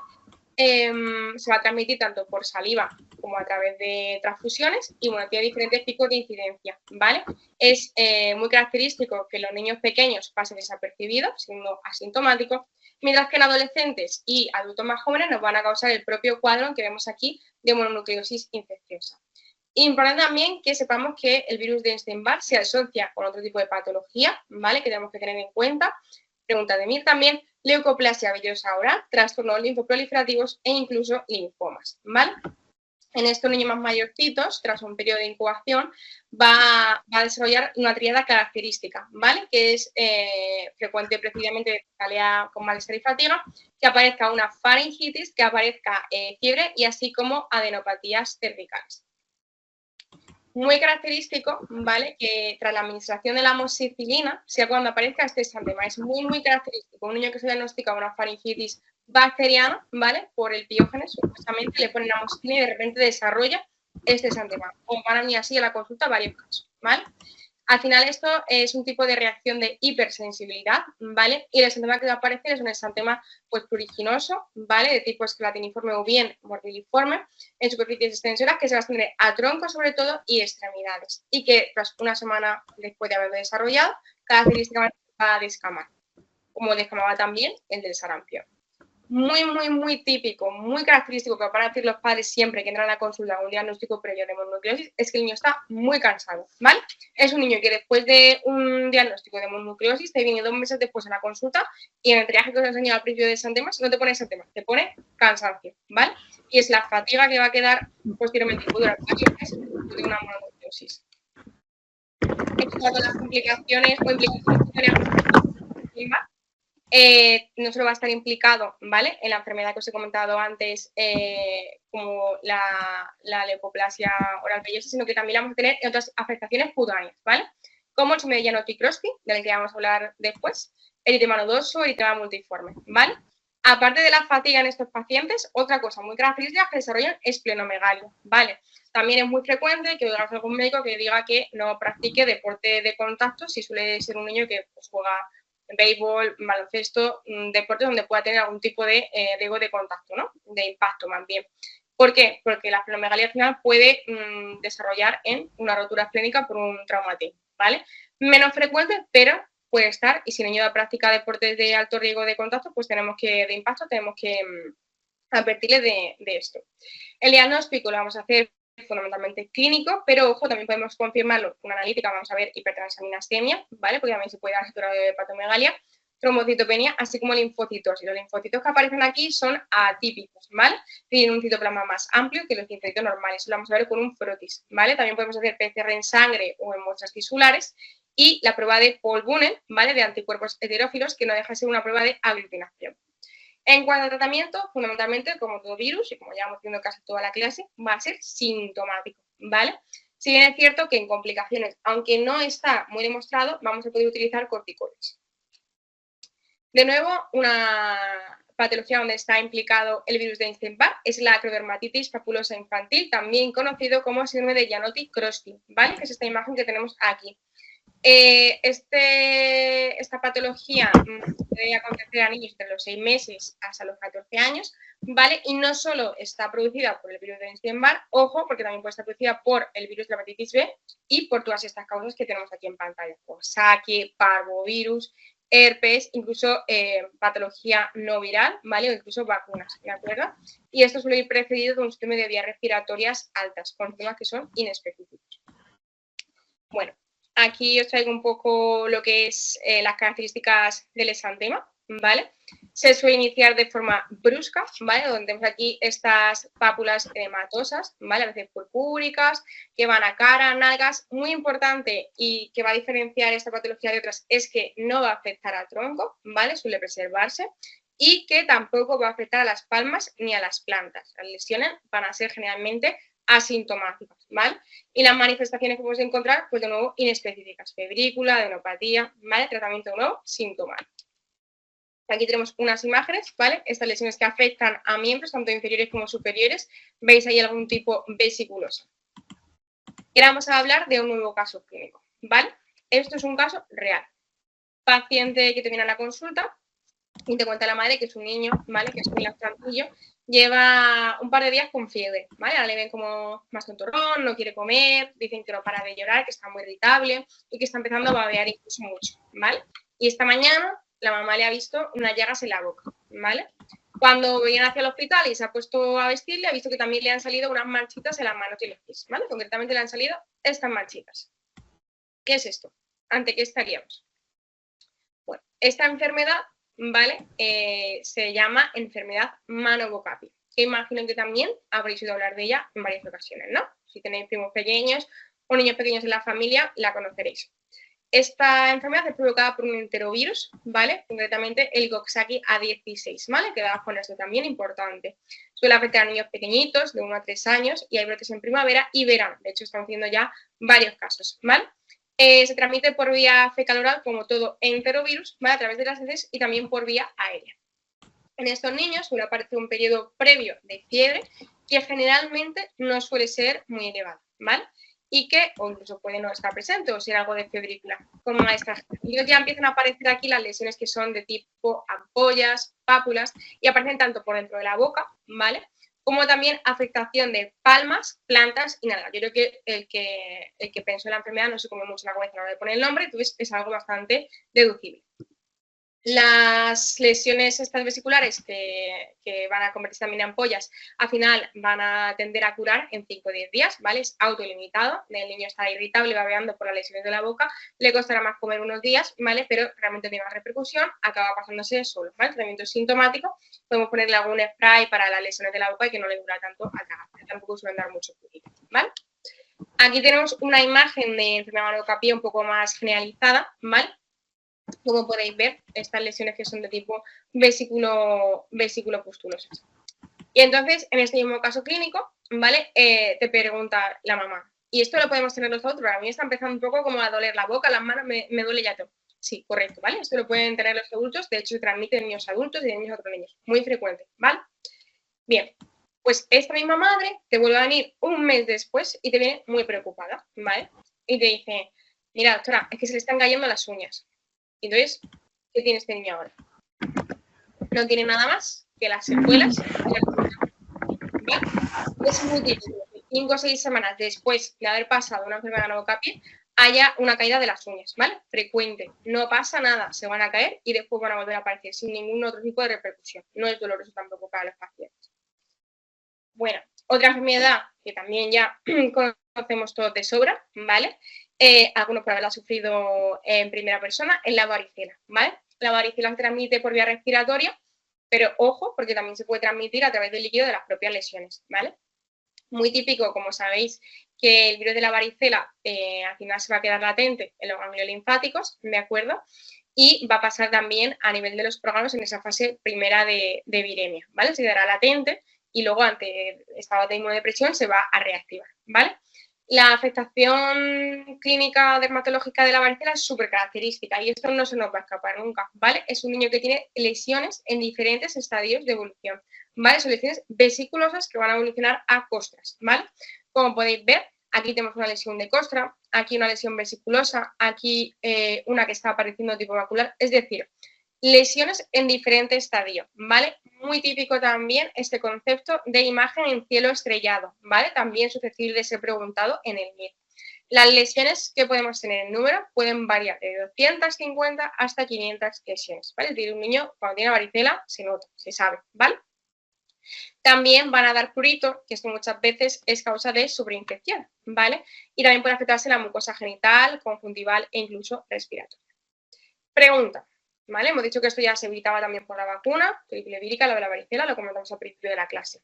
Se va a transmitir tanto por saliva como a través de transfusiones y, bueno, tiene diferentes picos de incidencia, ¿vale? Es muy característico que los niños pequeños pasen desapercibidos, siendo asintomáticos, mientras que en adolescentes y adultos más jóvenes nos van a causar el propio cuadro que vemos aquí de mononucleosis infecciosa. Importante también que sepamos que el virus de Epstein-Barr se asocia con otro tipo de patología, ¿vale? Que tenemos que tener en cuenta. Pregunta de Mir también, leucoplasia villosa oral, trastornos linfoproliferativos e incluso linfomas, ¿vale? En estos niños más mayorcitos, tras un periodo de incubación, va a desarrollar una tríada característica, ¿vale? Que es frecuente precisamente de cefalea con malestar y fatiga, que aparezca una faringitis, que aparezca fiebre y así como adenopatías cervicales. Muy característico, ¿vale? Que tras la administración de la amoxicilina, sea cuando aparezca este exantema, es muy, muy característico. Un niño que se diagnostica una faringitis bacteriana, ¿vale? Por el piógenes, supuestamente le ponen amoxicilina y de repente desarrolla este exantema. O van a venir así a la consulta varios casos, ¿vale? Al final esto es un tipo de reacción de hipersensibilidad, ¿vale? Y el exantema que va a aparecer es un exantema pues pruriginoso, ¿vale? De tipo esclatiniforme o bien morbilliforme, en superficies extensoras que se va a extender a tronco sobre todo y extremidades. Y que tras una semana después de haberlo desarrollado, característicamente va a descamar, como descamaba también el del sarampión. muy típico, muy característico que van a decir los padres siempre que entran a la consulta con un diagnóstico previo de mononucleosis es que el niño está muy cansado, ¿vale? Es un niño que después de un diagnóstico de mononucleosis te viene 2 meses después a la consulta y en el triaje que os he enseñado al principio de exantemas no te pone exantemas, te pone cansancio, ¿vale? Y es la fatiga que va a quedar posteriormente, puede durar varios meses después de una mononucleosis. En cuanto a las complicaciones o implicaciones que tenemos, no solo va a estar implicado, ¿vale?, en la enfermedad que os he comentado antes, como la leucoplasia oral vellosa, sino que también la vamos a tener en otras afectaciones cutáneas, ¿vale? Como el síndrome de Janowski-Crosby, del que vamos a hablar después, eritema nodoso, eritema multiforme, ¿vale? Aparte de la fatiga en estos pacientes, otra cosa muy característica es que desarrollan esplenomegalia, ¿vale? También es muy frecuente que oigas a algún médico que diga que no practique deporte de contacto si suele ser un niño que pues, juega béisbol, baloncesto, deportes donde pueda tener algún tipo de riesgo de contacto, ¿no? De impacto más bien. ¿Por qué? Porque la esplenomegalia al final puede desarrollar en una rotura esplénica por un traumatismo, ¿vale? Menos frecuente, pero puede estar, y si el niño practica deportes de alto riesgo de contacto, pues tenemos que advertirle de esto. El diagnóstico lo vamos a hacer fundamentalmente clínico, pero ojo, también podemos confirmarlo con una analítica, vamos a ver hipertransaminastemia, ¿vale? Porque también se puede dar saturado de hepatomegalia, trombocitopenia, así como linfocitosis. Los linfocitos que aparecen aquí son atípicos, ¿vale? Tienen un citoplasma más amplio que los linfocitos normales. Lo vamos a ver con un frotis, ¿vale? También podemos hacer PCR en sangre o en muestras tisulares y la prueba de Paul Bunel, ¿vale? De anticuerpos heterófilos, que no deja de ser una prueba de aglutinación. En cuanto a tratamiento, fundamentalmente, como todo virus, y como ya hemos visto casi toda la clase, va a ser sintomático, ¿vale? Si bien es cierto que en complicaciones, aunque no está muy demostrado, vamos a poder utilizar corticoides. De nuevo, una patología donde está implicado el virus de Epstein-Barr es la acrodermatitis papulosa infantil, también conocido como síndrome de Janowski-Crosby, ¿vale? Que es esta imagen que tenemos aquí. Esta patología puede acontecer a niños entre los 6 meses hasta los 14 años, ¿vale? Y no solo está producida por el virus de Epstein-Barr, ojo, porque también puede estar producida por el virus de la hepatitis B y por todas estas causas que tenemos aquí en pantalla, por saque, parvovirus, herpes, incluso patología no viral, ¿vale? O incluso vacunas, ¿de acuerdo? Y esto suele ir precedido de un sistema de vías respiratorias altas, con síntomas que son inespecíficos. Bueno, aquí os traigo un poco lo que es las características del exantema, ¿vale? Se suele iniciar de forma brusca, ¿vale? Donde tenemos aquí estas pápulas edematosas, ¿vale? A veces purpúricas, que van a cara, nalgas. Muy importante y que va a diferenciar esta patología de otras es que no va a afectar al tronco, ¿vale? Suele preservarse y que tampoco va a afectar a las palmas ni a las plantas. Las lesiones van a ser generalmente asintomáticas, ¿vale? Y las manifestaciones que podemos encontrar, pues de nuevo, inespecíficas, febrícula, adenopatía, ¿vale? Tratamiento de nuevo sintomático. Aquí tenemos unas imágenes, ¿vale? Estas lesiones que afectan a miembros, tanto inferiores como superiores. Veis ahí algún tipo vesiculoso. Y ahora vamos a hablar de un nuevo caso clínico, ¿vale? Esto es un caso real. Paciente que te viene a la consulta y te cuenta la madre que es un niño, ¿vale? Que es muy lactantillo, lleva un par de días con fiebre, ¿vale? Ahora le ven como más tontorrón, no quiere comer, dicen que no para de llorar, que está muy irritable y que está empezando a babear incluso mucho, ¿vale? Y esta mañana la mamá le ha visto unas llagas en la boca, ¿vale? Cuando viene hacia el hospital y se ha puesto a vestirle, ha visto que también le han salido unas manchitas en las manos y los pies, ¿vale? Concretamente le han salido estas manchitas. ¿Qué es esto? ¿Ante qué estaríamos? Bueno, esta enfermedad, ¿vale? Se llama enfermedad Mano-Bocapi, que imagino que también habréis oído hablar de ella en varias ocasiones, ¿no? Si tenéis primos pequeños o niños pequeños en la familia, la conoceréis. Esta enfermedad es provocada por un enterovirus, ¿vale? Concretamente el Coxsackie A16, ¿vale? Que da con esto también importante. Suele afectar a niños pequeñitos de 1 a 3 años y hay brotes en primavera y verano. De hecho, estamos viendo ya varios casos, ¿vale? Se transmite por vía fecal oral, como todo enterovirus, ¿vale? A través de las heces y también por vía aérea. En estos niños suele aparecer un periodo previo de fiebre que generalmente no suele ser muy elevado, ¿vale? Y que, o incluso puede no estar presente o ser algo de febrícula, como estas. Y ya empiezan a aparecer aquí las lesiones que son de tipo ampollas, pápulas, y aparecen tanto por dentro de la boca, ¿vale? Como también afectación de palmas, plantas y nalgas. Yo creo que el que pensó en la enfermedad no se come mucho la cabeza a la hora de poner el nombre, entonces es algo bastante deducible. Las lesiones estas vesiculares que van a convertirse también en ampollas, al final van a tender a curar en 5 o 10 días, ¿vale? Es autolimitado, el niño está irritable, babeando por las lesiones de la boca, le costará más comer unos días, ¿vale? Pero realmente tiene más repercusión, acaba pasándose solo, ¿vale? El tratamiento sintomático, podemos ponerle algún spray para las lesiones de la boca y que no le dura tanto al cagar, tampoco suelen dar mucho fluido, ¿vale? Aquí tenemos una imagen de enfermedad de manocapía un poco más generalizada, ¿vale? Como podéis ver, estas lesiones que son de tipo vesículo-pustulosas. Y entonces, en este mismo caso clínico, ¿vale? Te pregunta la mamá, ¿y esto lo podemos tener los adultos? A mí está empezando un poco como a doler la boca, las manos, me duele ya todo. Sí, correcto, ¿vale? Esto lo pueden tener los adultos, de hecho se transmite en niños adultos y en niños a otros niños, muy frecuente, ¿vale? Bien, pues esta misma madre te vuelve a venir un mes después y te viene muy preocupada, ¿vale? Y te dice, mira, doctora, es que se le están cayendo las uñas. Entonces, ¿qué tiene este niño ahora? No tiene nada más que las secuelas de la ¿vale? Es muy difícil que 5 o 6 semanas después de haber pasado una enfermedad de novocapié haya una caída de las uñas, ¿vale? Frecuente. No pasa nada, se van a caer y después van a volver a aparecer sin ningún otro tipo de repercusión. No es doloroso tampoco para los pacientes. Bueno, otra enfermedad que también ya conocemos todos de sobra, ¿vale? Algunos por haberla sufrido en primera persona, es la varicela, ¿vale? La varicela se transmite por vía respiratoria, pero ojo, porque también se puede transmitir a través del líquido de las propias lesiones, ¿vale? Muy típico, como sabéis, que el virus de la varicela al final se va a quedar latente en los ganglios linfáticos, ¿de acuerdo? Y va a pasar también a nivel de los órganos en esa fase primera de viremia, ¿vale? Se quedará latente y luego ante estado de inmunodepresión se va a reactivar, ¿vale? La afectación clínica dermatológica de la varicela es súper característica y esto no se nos va a escapar nunca, ¿vale? Es un niño que tiene lesiones en diferentes estadios de evolución, ¿vale? Son lesiones vesiculosas que van a evolucionar a costras, ¿vale? Como podéis ver, aquí tenemos una lesión de costra, aquí una lesión vesiculosa, aquí una que está apareciendo tipo macular, es decir, lesiones en diferentes estadios, ¿vale? Muy típico también este concepto de imagen en cielo estrellado, ¿vale? También susceptible de ser preguntado en el MIR. Las lesiones que podemos tener en número pueden variar de 250 hasta 500 lesiones, ¿vale? Es decir, un niño cuando tiene varicela se nota, se sabe, ¿vale? También van a dar prurito, que esto muchas veces es causa de sobreinfección, ¿vale? Y también puede afectarse la mucosa genital, conjuntival e incluso respiratoria. Pregunta, ¿vale? Hemos dicho que esto ya se evitaba también por la vacuna, triple vírica, lo de la varicela, lo comentamos al principio de la clase.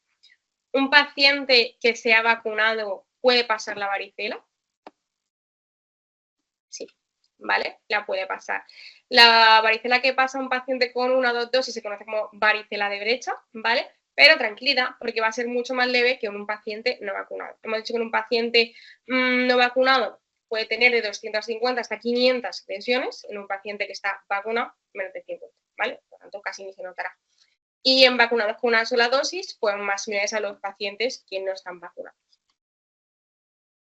¿Un paciente que se ha vacunado puede pasar la varicela? Sí, ¿vale? La puede pasar. La varicela que pasa a un paciente con una o dos dosis se conoce como varicela de brecha, ¿vale? Pero tranquilidad, porque va a ser mucho más leve que en un paciente no vacunado. Hemos dicho que en un paciente no vacunado puede tener de 250 hasta 500 lesiones, en un paciente que está vacunado, menos de 50, ¿vale? Por lo tanto, casi ni se notará. Y en vacunados con una sola dosis, pues más similares a los pacientes que no están vacunados.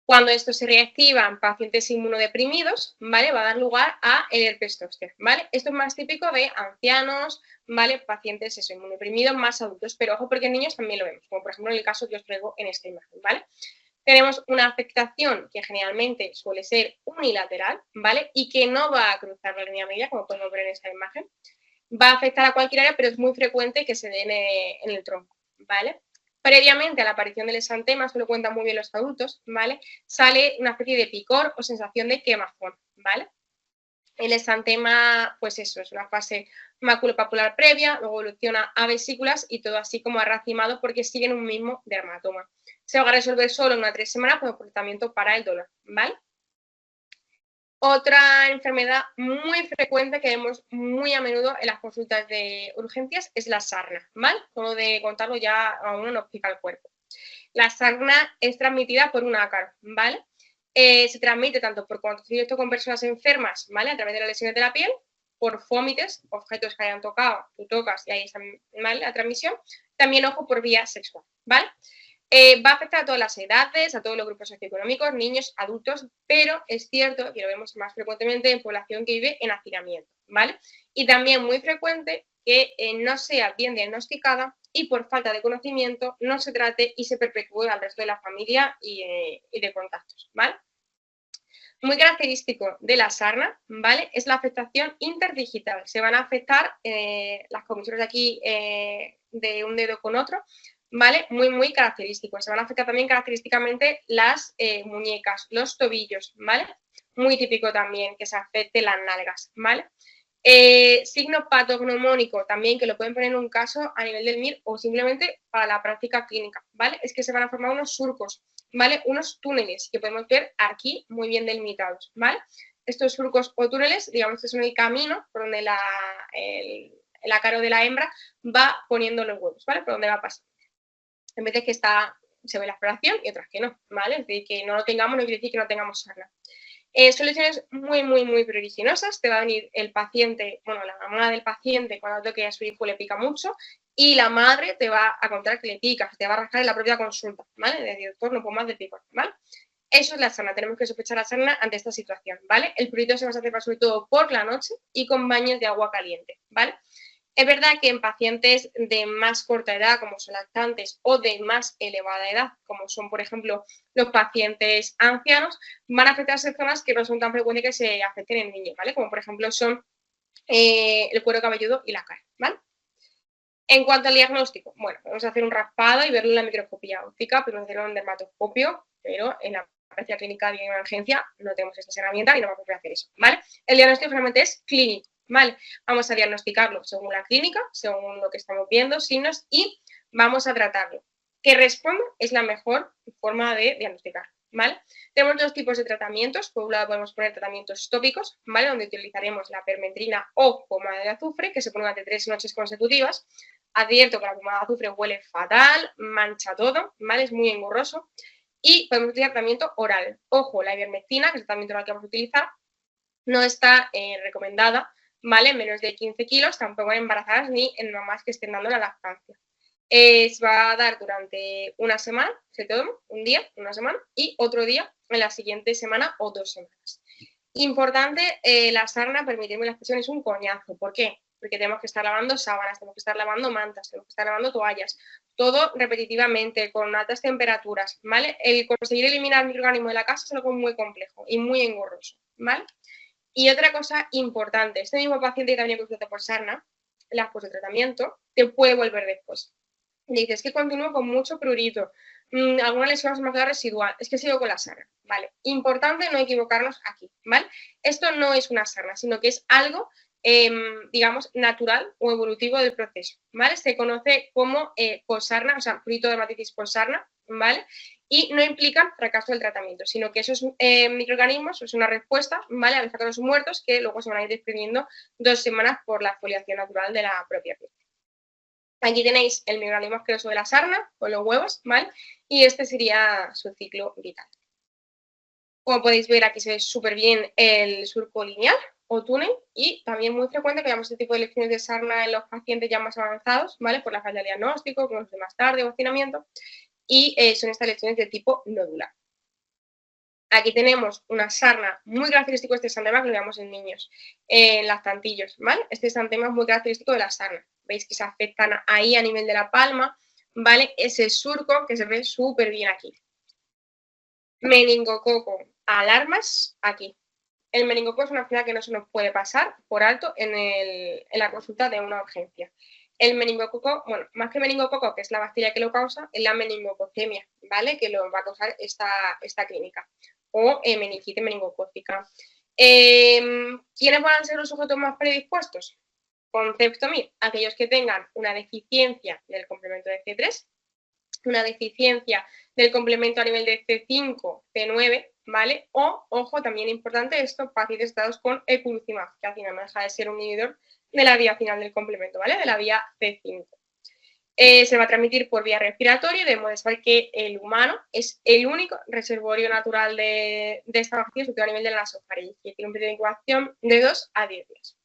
Cuando esto se reactiva en pacientes inmunodeprimidos, ¿vale? Va a dar lugar a el herpes zóster, ¿vale? Esto es más típico de ancianos, ¿vale? Pacientes inmunodeprimidos más adultos, pero ojo porque en niños también lo vemos, como por ejemplo en el caso que os traigo en esta imagen, ¿vale? Tenemos una afectación que generalmente suele ser unilateral, ¿vale? Y que no va a cruzar la línea media, como podemos ver en esta imagen. Va a afectar a cualquier área, pero es muy frecuente que se dé en el tronco, ¿vale? Previamente a la aparición del exantema, esto lo cuentan muy bien los adultos, ¿vale? Sale una especie de picor o sensación de quemazón, ¿vale? El exantema, pues eso, es una fase maculopapular previa, luego evoluciona a vesículas y todo así como arracimado porque siguen un mismo dermatoma. Se va a resolver solo en una 3 semanas con tratamiento para el dolor, ¿vale? Otra enfermedad muy frecuente que vemos muy a menudo en las consultas de urgencias es la sarna, ¿vale? Como de contarlo ya a uno nos pica el cuerpo. La sarna es transmitida por un ácaro, ¿vale? Se transmite tanto por contacto con personas enfermas, ¿vale? A través de las lesiones de la piel, por fómites, objetos que hayan tocado, tú tocas y ahí está, ¿vale? La transmisión. También, ojo, por vía sexual, ¿vale? Va a afectar a todas las edades, a todos los grupos socioeconómicos, niños, adultos, pero es cierto que lo vemos más frecuentemente en población que vive en hacinamiento, ¿vale? Y también muy frecuente que no sea bien diagnosticada y por falta de conocimiento no se trate y se perpetúe al resto de la familia y de contactos, ¿vale? muy característico de la sarna, ¿vale? Es la afectación interdigital. Se van a afectar las comisiones de aquí de un dedo con otro, ¿vale? Muy, muy característico. Se van a afectar también característicamente las muñecas, los tobillos, ¿vale? Muy típico también que se afecte las nalgas, ¿vale? Signo patognomónico también, que lo pueden poner en un caso a nivel del MIR o simplemente para la práctica clínica, ¿vale? Es que se van a formar unos surcos, ¿vale? Unos túneles que podemos ver aquí muy bien delimitados, ¿vale? Estos surcos o túneles, digamos que son el camino por donde el ácaro de la hembra va poniendo los huevos, ¿vale? Por donde va pasando. En vez de que se ve la exploración y otras que no, ¿vale? Es decir, que no lo tengamos no quiere decir que no tengamos sarna. Son lesiones muy, muy, muy pruriginosas. Te va a venir el paciente, bueno, la mamá del paciente cuando toque a su hijo le pica mucho y la madre te va a contar que le pica, te va a rascar en la propia consulta, ¿vale? Es decir, doctor, no puedo más de picor, ¿vale? Eso es la sarna, tenemos que sospechar la sarna ante esta situación, ¿vale? El prurito se va a hacer sobre todo por la noche y con baños de agua caliente, ¿vale? Es verdad que en pacientes de más corta edad, como son lactantes, o de más elevada edad, como son, por ejemplo, los pacientes ancianos, van a afectarse zonas que no son tan frecuentes que se afecten en niños, ¿vale? Como, por ejemplo, son el cuero cabelludo y la cara, ¿vale? En cuanto al diagnóstico, bueno, vamos a hacer un raspado y verlo en la microscopía óptica, podemos hacerlo en dermatoscopio, pero en la práctica clínica de emergencia no tenemos estas herramientas y no vamos a poder hacer eso, ¿vale? El diagnóstico realmente es clínico, ¿vale? Vamos a diagnosticarlo según la clínica, según lo que estamos viendo, signos, y vamos a tratarlo. Que responda es la mejor forma de diagnosticar, ¿vale? Tenemos dos tipos de tratamientos. Por un lado podemos poner tratamientos tópicos, ¿vale? Donde utilizaremos la permetrina o pomada de azufre, que se pone durante 3 noches consecutivas. Advierto que la pomada de azufre huele fatal, mancha todo, ¿vale? Es muy engorroso. Y podemos utilizar tratamiento oral. Ojo, la ivermectina, que es el tratamiento oral que vamos a utilizar, no está recomendada, ¿vale? Menos de 15 kilos, tampoco en embarazadas ni en mamás que estén dando la lactancia. Se va a dar durante una semana, se toma un día, una semana, y otro día en la siguiente semana o 2 semanas. Importante, la sarna, permitirme la expresión, es un coñazo. ¿Por qué? Porque tenemos que estar lavando sábanas, tenemos que estar lavando mantas, tenemos que estar lavando toallas, todo repetitivamente, con altas temperaturas, ¿vale? El conseguir eliminar microorganismos de la casa es algo muy complejo y muy engorroso, ¿vale? Y otra cosa importante, este mismo paciente que también consulta por sarna, después de tratamiento, te puede volver después. Le dices que continúo con mucho prurito, alguna lesión más residual, es que sigo con la sarna, ¿vale? Importante no equivocarnos aquí, ¿vale? Esto no es una sarna, sino que es algo, digamos, natural o evolutivo del proceso, ¿vale? Se conoce como posarna, o sea, prurito de dermatitis posarna, ¿vale? Y no implican fracaso del tratamiento, sino que esos microorganismos es una respuesta, ¿vale? A los átomos muertos que luego se van a ir desprendiendo 2 semanas por la foliación natural de la propia piel. Aquí tenéis el microorganismo asqueroso de la sarna, con los huevos, ¿vale? Y este sería su ciclo vital. Como podéis ver, aquí se ve súper bien el surco lineal o túnel y también muy frecuente que veamos este tipo de lesiones de sarna en los pacientes ya más avanzados, ¿vale? Por la falta de diagnóstico, como los de más tarde o hacinamiento, y son estas lesiones de tipo nodular. Aquí tenemos una sarna muy característico de este exantema que lo veamos en niños, en lactantillos, ¿vale? Este exantema es muy característico de la sarna. Veis que se afectan ahí a nivel de la palma, ¿vale? Ese surco que se ve súper bien aquí. Meningococo, alarmas aquí. El meningococo es una enfermedad que no se nos puede pasar por alto en la consulta de una urgencia. El meningococo, bueno, más que meningococo, que es la bacteria que lo causa, es la meningococemia, ¿vale? Que lo va a causar esta clínica. O meningitis meningocócica. ¿Quiénes van a ser los sujetos más predispuestos? Concepto MIR, aquellos que tengan una deficiencia del complemento de C3, una deficiencia del complemento a nivel de C5, C9, ¿vale? O, ojo, también importante esto, pacientes tratados con eculizumab, que al final no deja de ser un inhibidor de la vía final del complemento, ¿vale? De la vía C5. Se va a transmitir por vía respiratoria, debemos de saber que el humano es el único reservorio natural de esta bacteria, sobre todo a nivel de la nasofaringe, que tiene un periodo de incubación de 2 a 10 días.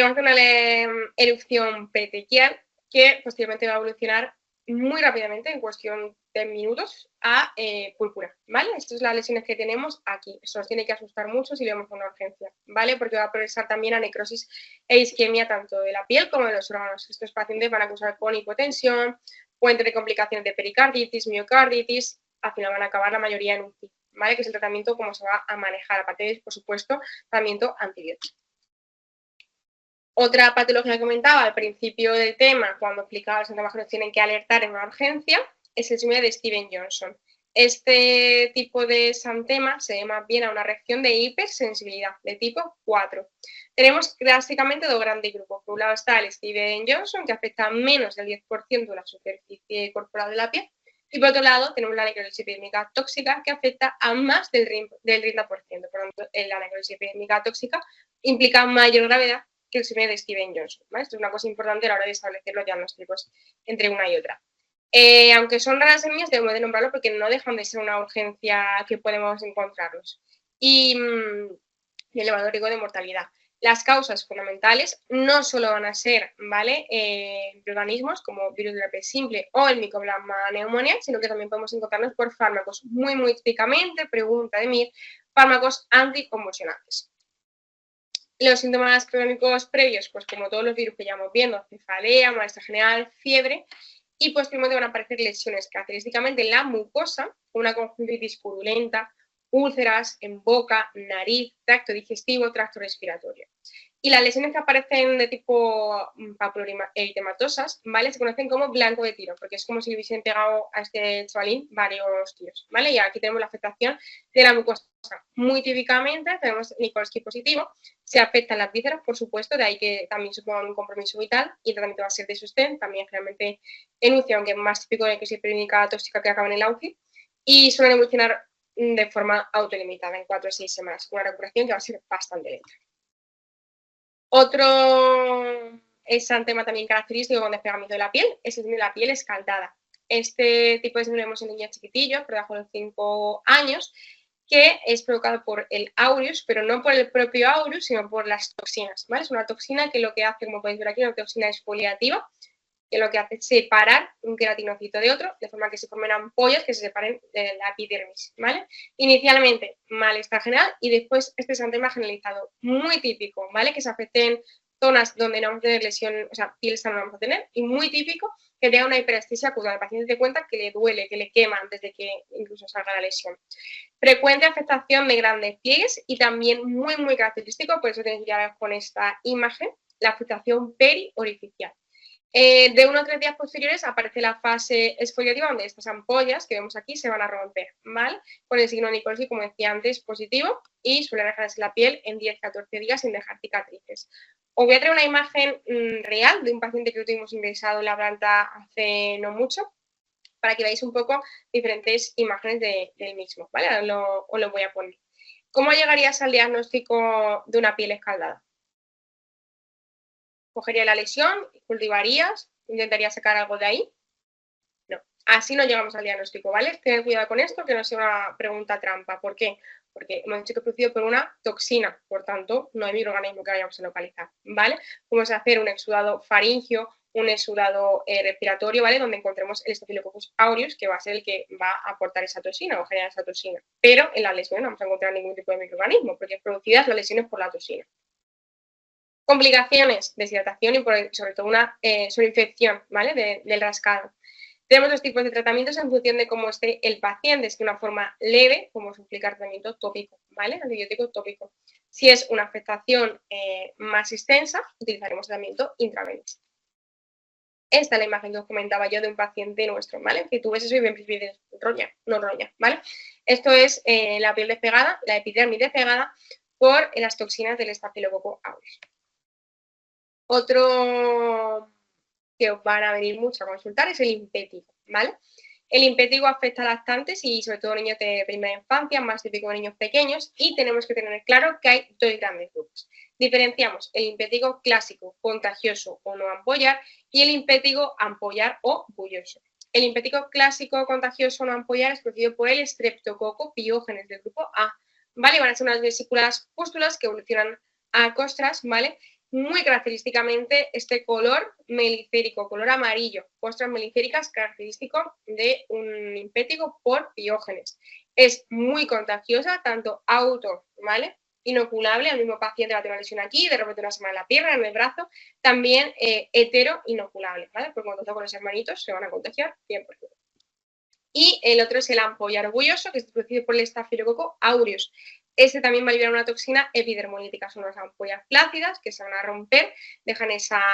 Vamos a hacer una erupción petequial que posteriormente va a evolucionar muy rápidamente, en cuestión de minutos, a púrpura, ¿vale? Estas son las lesiones que tenemos aquí. Eso nos tiene que asustar mucho si vemos una urgencia, ¿vale? Porque va a progresar también a necrosis e isquemia tanto de la piel como de los órganos. Estos pacientes van a acusar con hipotensión, pueden tener complicaciones de pericarditis, miocarditis, al final van a acabar la mayoría en UCI, ¿vale? Que es el tratamiento, cómo se va a manejar, aparte de, por supuesto, tratamiento antibiótico. Otra patología que comentaba al principio del tema, cuando explicaba los síntomas que nos tienen que alertar en una urgencia, es el síndrome de Stevens-Johnson. Este tipo de exantema se debe más bien a una reacción de hipersensibilidad de tipo 4. Tenemos clásicamente dos grandes grupos. Por un lado está el Stevens-Johnson, que afecta a menos del 10% de la superficie corporal de la piel, y por otro lado tenemos la necrosis epidémica tóxica, que afecta a más del 30%. Por lo tanto, la necrosis epidémica tóxica implica mayor gravedad que el síndrome de Stevens-Johnson, ¿vale? Esto es una cosa importante a la hora de establecer los diagnósticos entre una y otra. Aunque son raras en niños, debemos de nombrarlo porque no dejan de ser una urgencia que podemos encontrarlos. Y elevado riesgo de mortalidad. Las causas fundamentales no solo van a ser, ¿vale? Organismos como virus de herpes simple o el Mycoplasma pneumoniae, sino que también podemos encontrarnos por fármacos muy típicamente, pregunta de Mir, fármacos anticonvulsionantes. Los síntomas crónicos previos, pues como todos los virus que ya vamos viendo, cefalea, malestar general, fiebre, y posteriormente van a aparecer lesiones característicamente en la mucosa, una conjuntivitis purulenta, úlceras en boca, nariz, tracto digestivo, tracto respiratorio. Y las lesiones que aparecen de tipo papilorematomas, ¿vale? Se conocen como blanco de tiro, porque es como si le hubiesen pegado a este chavalín varios tiros, ¿vale? Y aquí tenemos la afectación de la mucosa. Muy típicamente tenemos Nikolsky positivo, se afectan las vísceras, por supuesto, de ahí que también supongan un compromiso vital, y el tratamiento va a ser de sostén, también generalmente en UCI, aunque es más típico de que se epidémica tóxica que acaba en el UCI, y suelen evolucionar de forma autolimitada en 4 o 6 semanas, con una recuperación que va a ser bastante lenta. Otro exantema también característico con despegamiento de la piel es el de la piel escaldada. Este tipo de síndrome lo vemos en niños chiquitillos, por debajo de los 5 años, que es provocado por el aureus, pero no por el propio aureus, sino por las toxinas, ¿vale? Es una toxina que lo que hace, como podéis ver aquí, una toxina exfoliativa, que lo que hace es separar un queratinocito de otro, de forma que se formen ampollas que se separen de la epidermis, ¿vale? Inicialmente, malestar general y después este exantema generalizado, muy típico, ¿vale? Que se afecten zonas donde no vamos a tener lesión, o sea, piel sana no vamos a tener, y muy típico que tenga una hiperestesia aguda. El paciente se cuenta que le duele, que le quema antes de que incluso salga la lesión. Frecuente afectación de grandes pliegues y también muy característico, por eso tenéis que ver con esta imagen, la afectación periorificial. De 1 a 3 días posteriores aparece la fase exfoliativa, donde estas ampollas que vemos aquí se van a romper, ¿vale? Con el signo de Nikolsky, como decía antes, positivo, y suele dejarse la piel en 10-14 días sin dejar cicatrices. Os voy a traer una imagen real de un paciente que tuvimos ingresado en la planta hace no mucho, para que veáis un poco diferentes imágenes del mismo, ¿vale? Os lo voy a poner. ¿Cómo llegarías al diagnóstico de una piel escaldada? Cogería la lesión, cultivarías, intentarías sacar algo de ahí. No, así no llegamos al diagnóstico, ¿vale? Tened cuidado con esto, que no sea una pregunta trampa. ¿Por qué? Porque hemos dicho que es producido por una toxina, por tanto, no hay microorganismo que vayamos a localizar, ¿vale? Vamos a hacer un exudado faríngeo, un exudado respiratorio, ¿vale? Donde encontremos el Staphylococcus aureus, que va a ser el que va a aportar esa toxina o generar esa toxina. Pero en la lesión no vamos a encontrar ningún tipo de microorganismo, porque es producidas las lesiones por la toxina. Complicaciones, deshidratación y sobre todo una sobreinfección, ¿vale? Del rascado. Tenemos dos tipos de tratamientos en función de cómo esté el paciente. Es que una forma leve, como se explica, tratamiento tópico, ¿vale? Antibiótico tópico. Si es una afectación más extensa, utilizaremos tratamiento intravenoso. Esta es la imagen que os comentaba yo de un paciente nuestro, ¿vale? Que tú ves eso y ven roña, no roña, ¿vale? Esto es la piel despegada, la epidermis despegada por las toxinas del Staphylococcus aureus. Otro que os van a venir mucho a consultar es el impétigo, ¿vale? El impétigo afecta a lactantes y sobre todo niños de primera infancia, más típico de niños pequeños, y tenemos que tener claro que hay dos grandes grupos. Diferenciamos el impétigo clásico, contagioso o no ampollar, y el impétigo ampollar o bulloso. El impétigo clásico, contagioso o no ampollar es producido por el Streptococcus pyogenes del grupo A, ¿vale? Van a ser unas vesículas pústulas que evolucionan a costras, ¿vale? Muy característicamente este color melicérico, color amarillo, costras melicéricas característico de un impétigo por Piógenes. Es muy contagiosa, tanto ¿vale? Inoculable, al mismo paciente va a tener una lesión aquí, de repente una semana en la pierna, en el brazo, también hetero inoculable, ¿vale? Porque cuando está con los hermanitos se van a contagiar 100%. Y el otro es el ampollar bulloso, que es producido por el Staphylococcus aureus. Este también va a liberar una toxina epidermolítica, son unas ampollas flácidas que se van a romper, dejan esa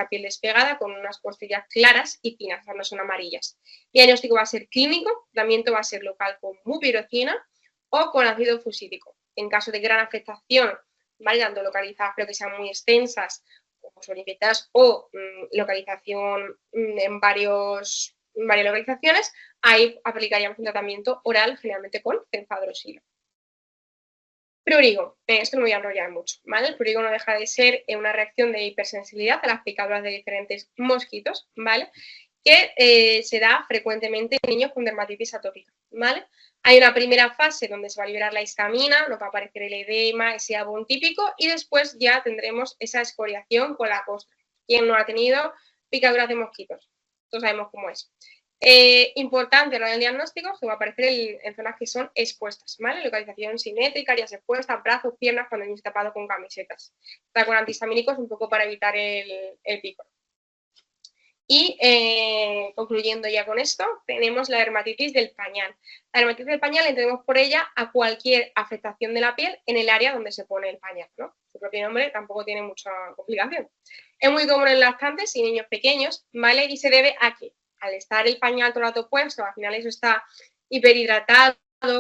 piel despegada con unas costillas claras y finas, no son amarillas. El diagnóstico va a ser clínico, el tratamiento va a ser local con mupirocina o con ácido fusídico. En caso de gran afectación, ¿vale? Tanto localizadas pero que sean muy extensas, o solicitadas, o localización en varias localizaciones, ahí aplicaríamos un tratamiento oral generalmente con cenfadroxila. Prurigo, esto no me voy a enrollar mucho, ¿vale? El prurigo no deja de ser una reacción de hipersensibilidad a las picaduras de diferentes mosquitos, ¿vale? Que se da frecuentemente en niños con dermatitis atópica, ¿vale? Hay una primera fase donde se va a liberar la histamina, nos va a aparecer el edema, ese abón típico, y después ya tendremos esa escoriación con la costra. ¿Quién no ha tenido picaduras de mosquitos? Todos sabemos cómo es. Importante a la hora del diagnóstico, que va a aparecer en zonas que son expuestas, ¿vale? Localización simétrica, áreas expuestas, brazos, piernas, cuando el niño está tapado con camisetas. Está con antihistamínicos un poco para evitar el pico. Y concluyendo ya con esto, tenemos la dermatitis del pañal. La dermatitis del pañal entendemos por ella a cualquier afectación de la piel en el área donde se pone el pañal, ¿no? Su propio nombre tampoco tiene mucha complicación. Es muy común en lactantes y niños pequeños, ¿vale? Y se debe a que al estar el pañal todo el rato puesto, al final eso está hiperhidratado,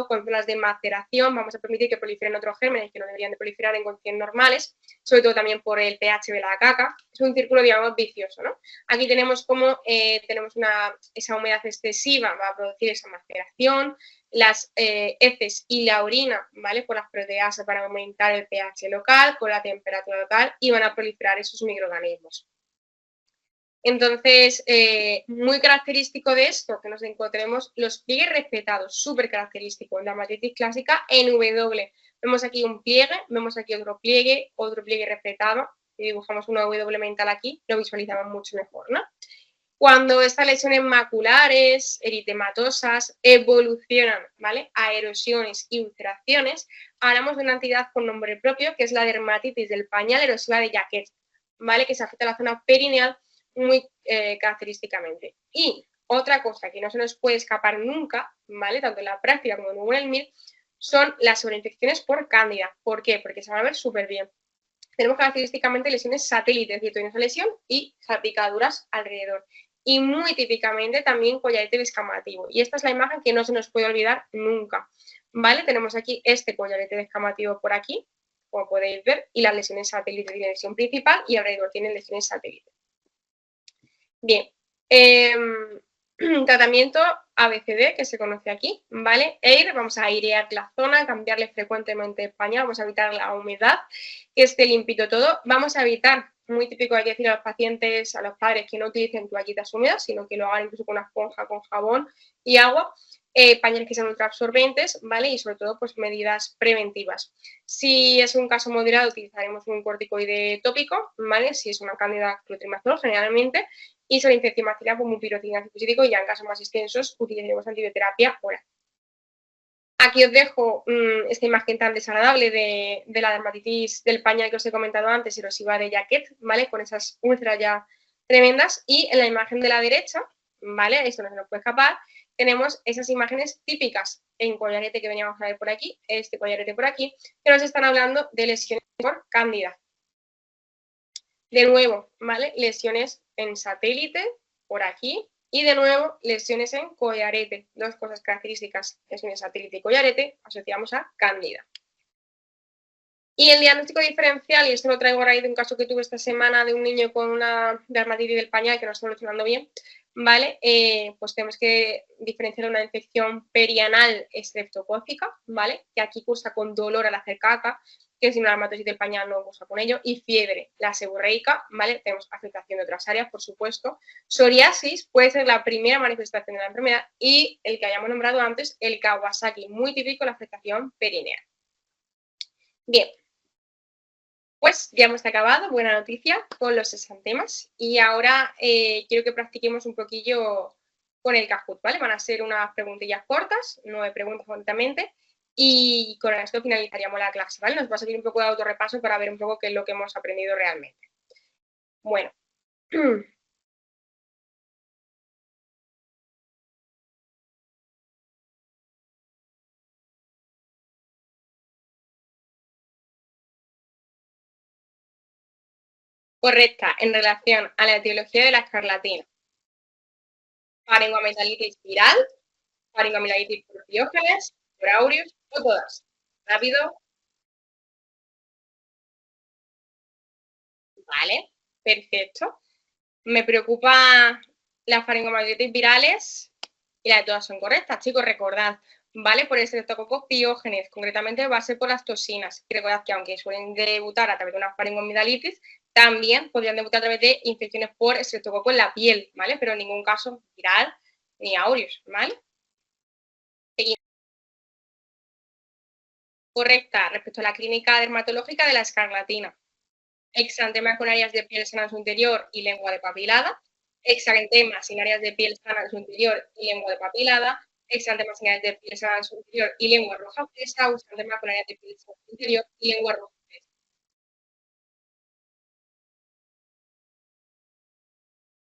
con zonas de maceración, vamos a permitir que proliferen otros gérmenes que no deberían de proliferar en condiciones normales, sobre todo también por el pH de la caca. Es un círculo, digamos, vicioso, ¿no? Aquí tenemos como tenemos esa humedad excesiva, va a producir esa maceración, las heces y la orina, ¿vale? Por las proteasas van a aumentar el pH local, con la temperatura local y van a proliferar esos microorganismos. Entonces, muy característico de esto, que nos encontremos los pliegues respetados, súper característico en la dermatitis clásica en W. Vemos aquí un pliegue, vemos aquí otro pliegue respetado, y dibujamos una W mental aquí, lo visualizamos mucho mejor, ¿no? Cuando estas lesiones maculares, eritematosas, evolucionan, ¿vale? A erosiones y ulceraciones, hablamos de una entidad con nombre propio, que es la dermatitis del pañal erosiva de Jacquet, ¿vale? Que se afecta a la zona perineal muy característicamente. Y otra cosa que no se nos puede escapar nunca, ¿vale? Tanto en la práctica como en el MIR, son las sobreinfecciones por cándida. ¿Por qué? Porque se van a ver súper bien. Tenemos característicamente lesiones satélites, es decir, hay una lesión y salpicaduras alrededor. Y muy típicamente también collarete descamativo. Y esta es la imagen que no se nos puede olvidar nunca, ¿vale? Tenemos aquí este collarete descamativo por aquí, como podéis ver, y las lesiones satélites tienen lesión principal y alrededor tienen lesiones satélites. Bien, tratamiento ABCD, que se conoce aquí, ¿vale? Vamos a airear la zona, cambiarle frecuentemente el pañal, vamos a evitar la humedad, que esté limpito todo. Vamos a evitar, muy típico hay que decir a los pacientes, a los padres, que no utilicen toallitas húmedas, sino que lo hagan incluso con una esponja, con jabón y agua. Pañales que sean ultraabsorbentes, ¿vale? Y sobre todo, pues medidas preventivas. Si es un caso moderado, utilizaremos un corticoide tópico, ¿vale? Si es una cándida clotrimazol, generalmente, y sobre infección bacteriana como pirocina fusídico, y ya en casos más extensos utilizaremos antibioterapia oral. Aquí os dejo esta imagen tan desagradable de la dermatitis del pañal que os he comentado antes, erosiva de Jacquet, ¿vale? Con esas úlceras ya tremendas. Y en la imagen de la derecha, ¿vale? Esto no se nos puede escapar, tenemos esas imágenes típicas en collarete que veníamos a ver por aquí, este collarete por aquí, que nos están hablando de lesiones por cándida. De nuevo, ¿vale? Lesiones en satélite, por aquí, y de nuevo, lesiones en collarete. Dos cosas características, lesiones satélite y collarete, asociamos a cándida. Y el diagnóstico diferencial, y esto lo traigo a raíz de un caso que tuve esta semana de un niño con una dermatitis del pañal que no está evolucionando bien, ¿vale? Pues tenemos que diferenciar una infección perianal estreptocócica, ¿vale? Que aquí cursa con dolor al hacer caca, que si una dermatitis del pañal no cursa con ello, y fiebre, la seborreica, ¿vale? Tenemos afectación de otras áreas, por supuesto. Psoriasis puede ser la primera manifestación de la enfermedad y el que hayamos nombrado antes, el Kawasaki, muy típico, la afectación perineal. Bien, pues ya hemos acabado, buena noticia, con los exantemas y ahora quiero que practiquemos un poquillo con el Kahoot, ¿vale? Van a ser unas preguntillas cortas, 9 preguntas concretamente, y con esto finalizaríamos la clase, ¿vale? Nos va a servir un poco de autorrepaso para ver un poco qué es lo que hemos aprendido realmente. Bueno, Correcta, en relación a la etiología de la escarlatina. Faringoamigdalitis viral, faringoamigdalitis por Diógenes, por aureus o todas. Rápido, vale, perfecto. Me preocupa las faringoamigdalitis virales y las de todas son correctas, chicos, recordad, ¿vale? Por el Streptococcus pyogenes, concretamente va a ser por las toxinas. Y recordad que aunque suelen debutar a través de una faringoamigdalitis, también podrían debutar a través de infecciones por estreptococo en la piel, ¿vale? Pero en ningún caso viral ni aureus, ¿vale? Seguimos. Correcta, respecto a la clínica dermatológica de la escarlatina. Exantema con áreas de piel sana en su interior y lengua depapilada. Exantema sin áreas de piel sana en su interior y lengua depapilada. Exantema sin áreas de piel sana en su interior y lengua roja fresa. O exantema con áreas de piel sana en su interior y lengua roja fresa.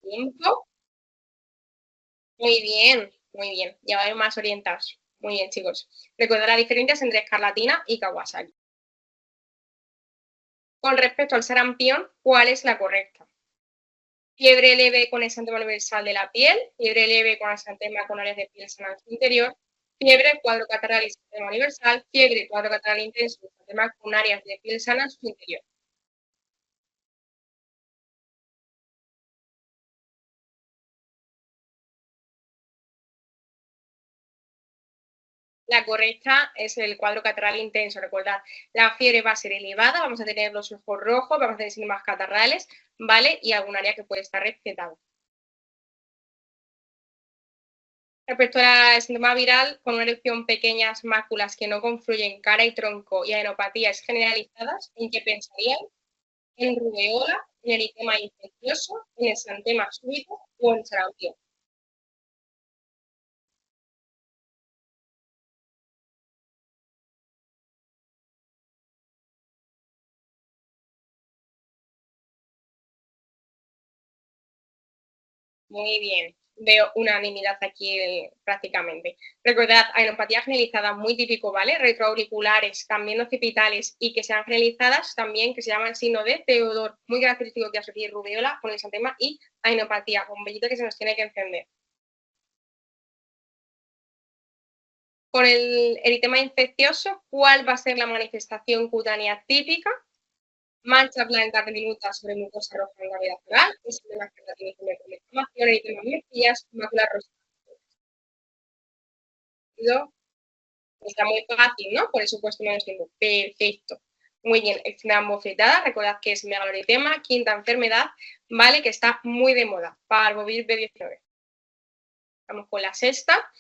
Tiempo. Muy bien, muy bien. Ya vais más orientados. Muy bien, chicos. Recordad las diferencias entre escarlatina y Kawasaki. Con respecto al sarampión, ¿cuál es la correcta? Fiebre leve con exantema universal de la piel, fiebre leve con exantema con áreas de piel sana en su interior, fiebre, cuadro catarral y exantema universal, fiebre, cuadro catarral intenso y exantema con áreas de piel sana en su interior. La correcta es el cuadro catarral intenso. Recordad, la fiebre va a ser elevada, vamos a tener los ojos rojos, vamos a tener síntomas catarrales, ¿vale? Y algún área que puede estar respetada. Respecto al síntoma viral, con una erupción, pequeñas máculas que no confluyen cara y tronco y adenopatías generalizadas, ¿en qué pensarían? En rubeola, en eritema infeccioso, en exantema súbito o en sarampión. Muy bien, veo unanimidad aquí prácticamente. Recordad, adenopatía generalizada, muy típico, ¿vale? Retroauriculares, también occipitales y que sean generalizadas también, que se llama el signo de Teodor, muy característico que asocie rubeola con el exantema y adenopatía, con vellito que se nos tiene que encender. Con el eritema infeccioso, ¿cuál va a ser la manifestación cutánea típica? Mancha blanca diminuta sobre mucosa roja en cavidad oral, exantema que tiene inflamación, eritema mejillas, mácula rosa. Está muy fácil, ¿no? Por eso he puesto menos tiempo. Perfecto. Muy bien, extrema bofetada, recordad que es megaloritema, quinta enfermedad, ¿vale? Que está muy de moda, parvovirus B19. Vamos con la sexta.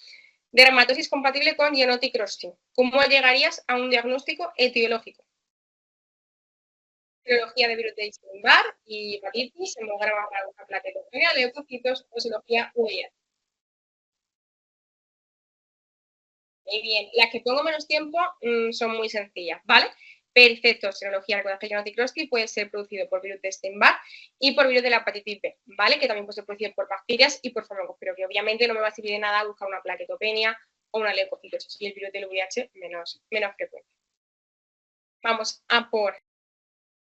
Dermatosis compatible con Gianotti Crostin. ¿Cómo llegarías a un diagnóstico etiológico? Serología de virus de Epstein-Barr y hepatitis, hemograma para buscar plaquetogenia, leucocitos o serología VIH. Muy bien, las que pongo menos tiempo son muy sencillas, ¿vale? Perfecto, serología, recuerda que el anticrosti puede ser producido por virus de Epstein-Barr y por virus de la hepatitis B, ¿vale? Que también puede ser producido por bacterias y por fármacos, pero que obviamente no me va a servir de nada buscar una plaquetopenia o una leucocitosis y el virus del VIH menos frecuente. Vamos a por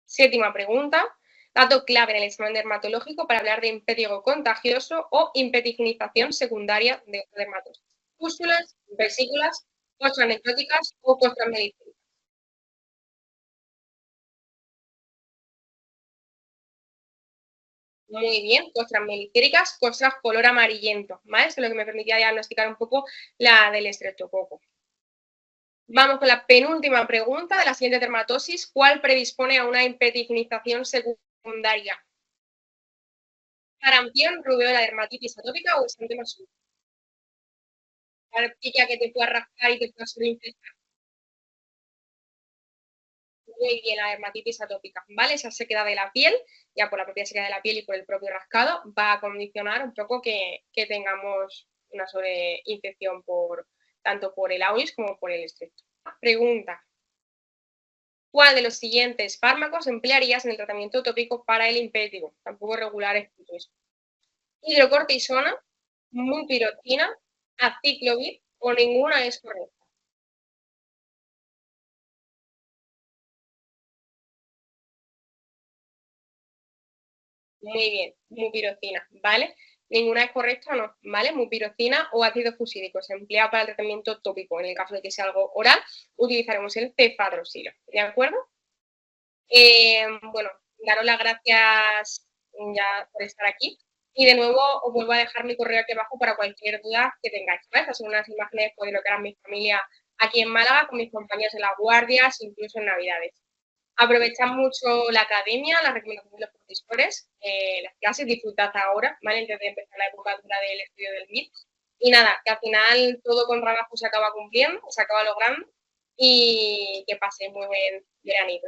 séptima pregunta. Dato clave en el examen dermatológico para hablar de impétigo contagioso o impetigenización secundaria de dermatosis. Pústulas, vesículas, costras necróticas o costras melíferas. Muy bien, costras meliféricas, costras color amarillento, ¿vale? Eso es lo que me permitía diagnosticar un poco la del estreptococo. Vamos con la penúltima pregunta de la siguiente dermatosis. ¿Cuál predispone a una impedignización secundaria? Sarampión, rubeola, dermatitis atópica o exantema súbito. Pica que te pueda rascar y te pueda infectar. Muy bien, la dermatitis atópica, ¿vale? Esa sequedad de la piel, ya por la propia sequedad de la piel y por el propio rascado, va a condicionar un poco que tengamos una sobreinfección tanto por el auris como por el estrepto. Pregunta: ¿cuál de los siguientes fármacos emplearías en el tratamiento tópico para el impétigo? Tampoco regular es hidrocortisona, multirotina, aciclovir o ninguna es correcta. Muy bien, mupirocina, ¿vale? Ninguna es correcta, no, ¿vale? Mupirocina o ácido fusidíco se emplea para el tratamiento tópico. En el caso de que sea algo oral, utilizaremos el cefadroxilo, ¿de acuerdo? Bueno, daros las gracias ya por estar aquí. Y de nuevo os vuelvo a dejar mi correo aquí abajo para cualquier duda que tengáis. ¿Vale? Estas son unas imágenes pues, de lo que era mi familia aquí en Málaga, con mis compañeros en las guardias, incluso en Navidades. Aprovechad mucho la academia, las recomendaciones de los profesores, las clases, disfrutad ahora, ¿vale? Antes de empezar la época dura del estudio del MIT. Y nada, que al final todo con trabajo se acaba cumpliendo, se acaba logrando y que paséis muy buen veranito.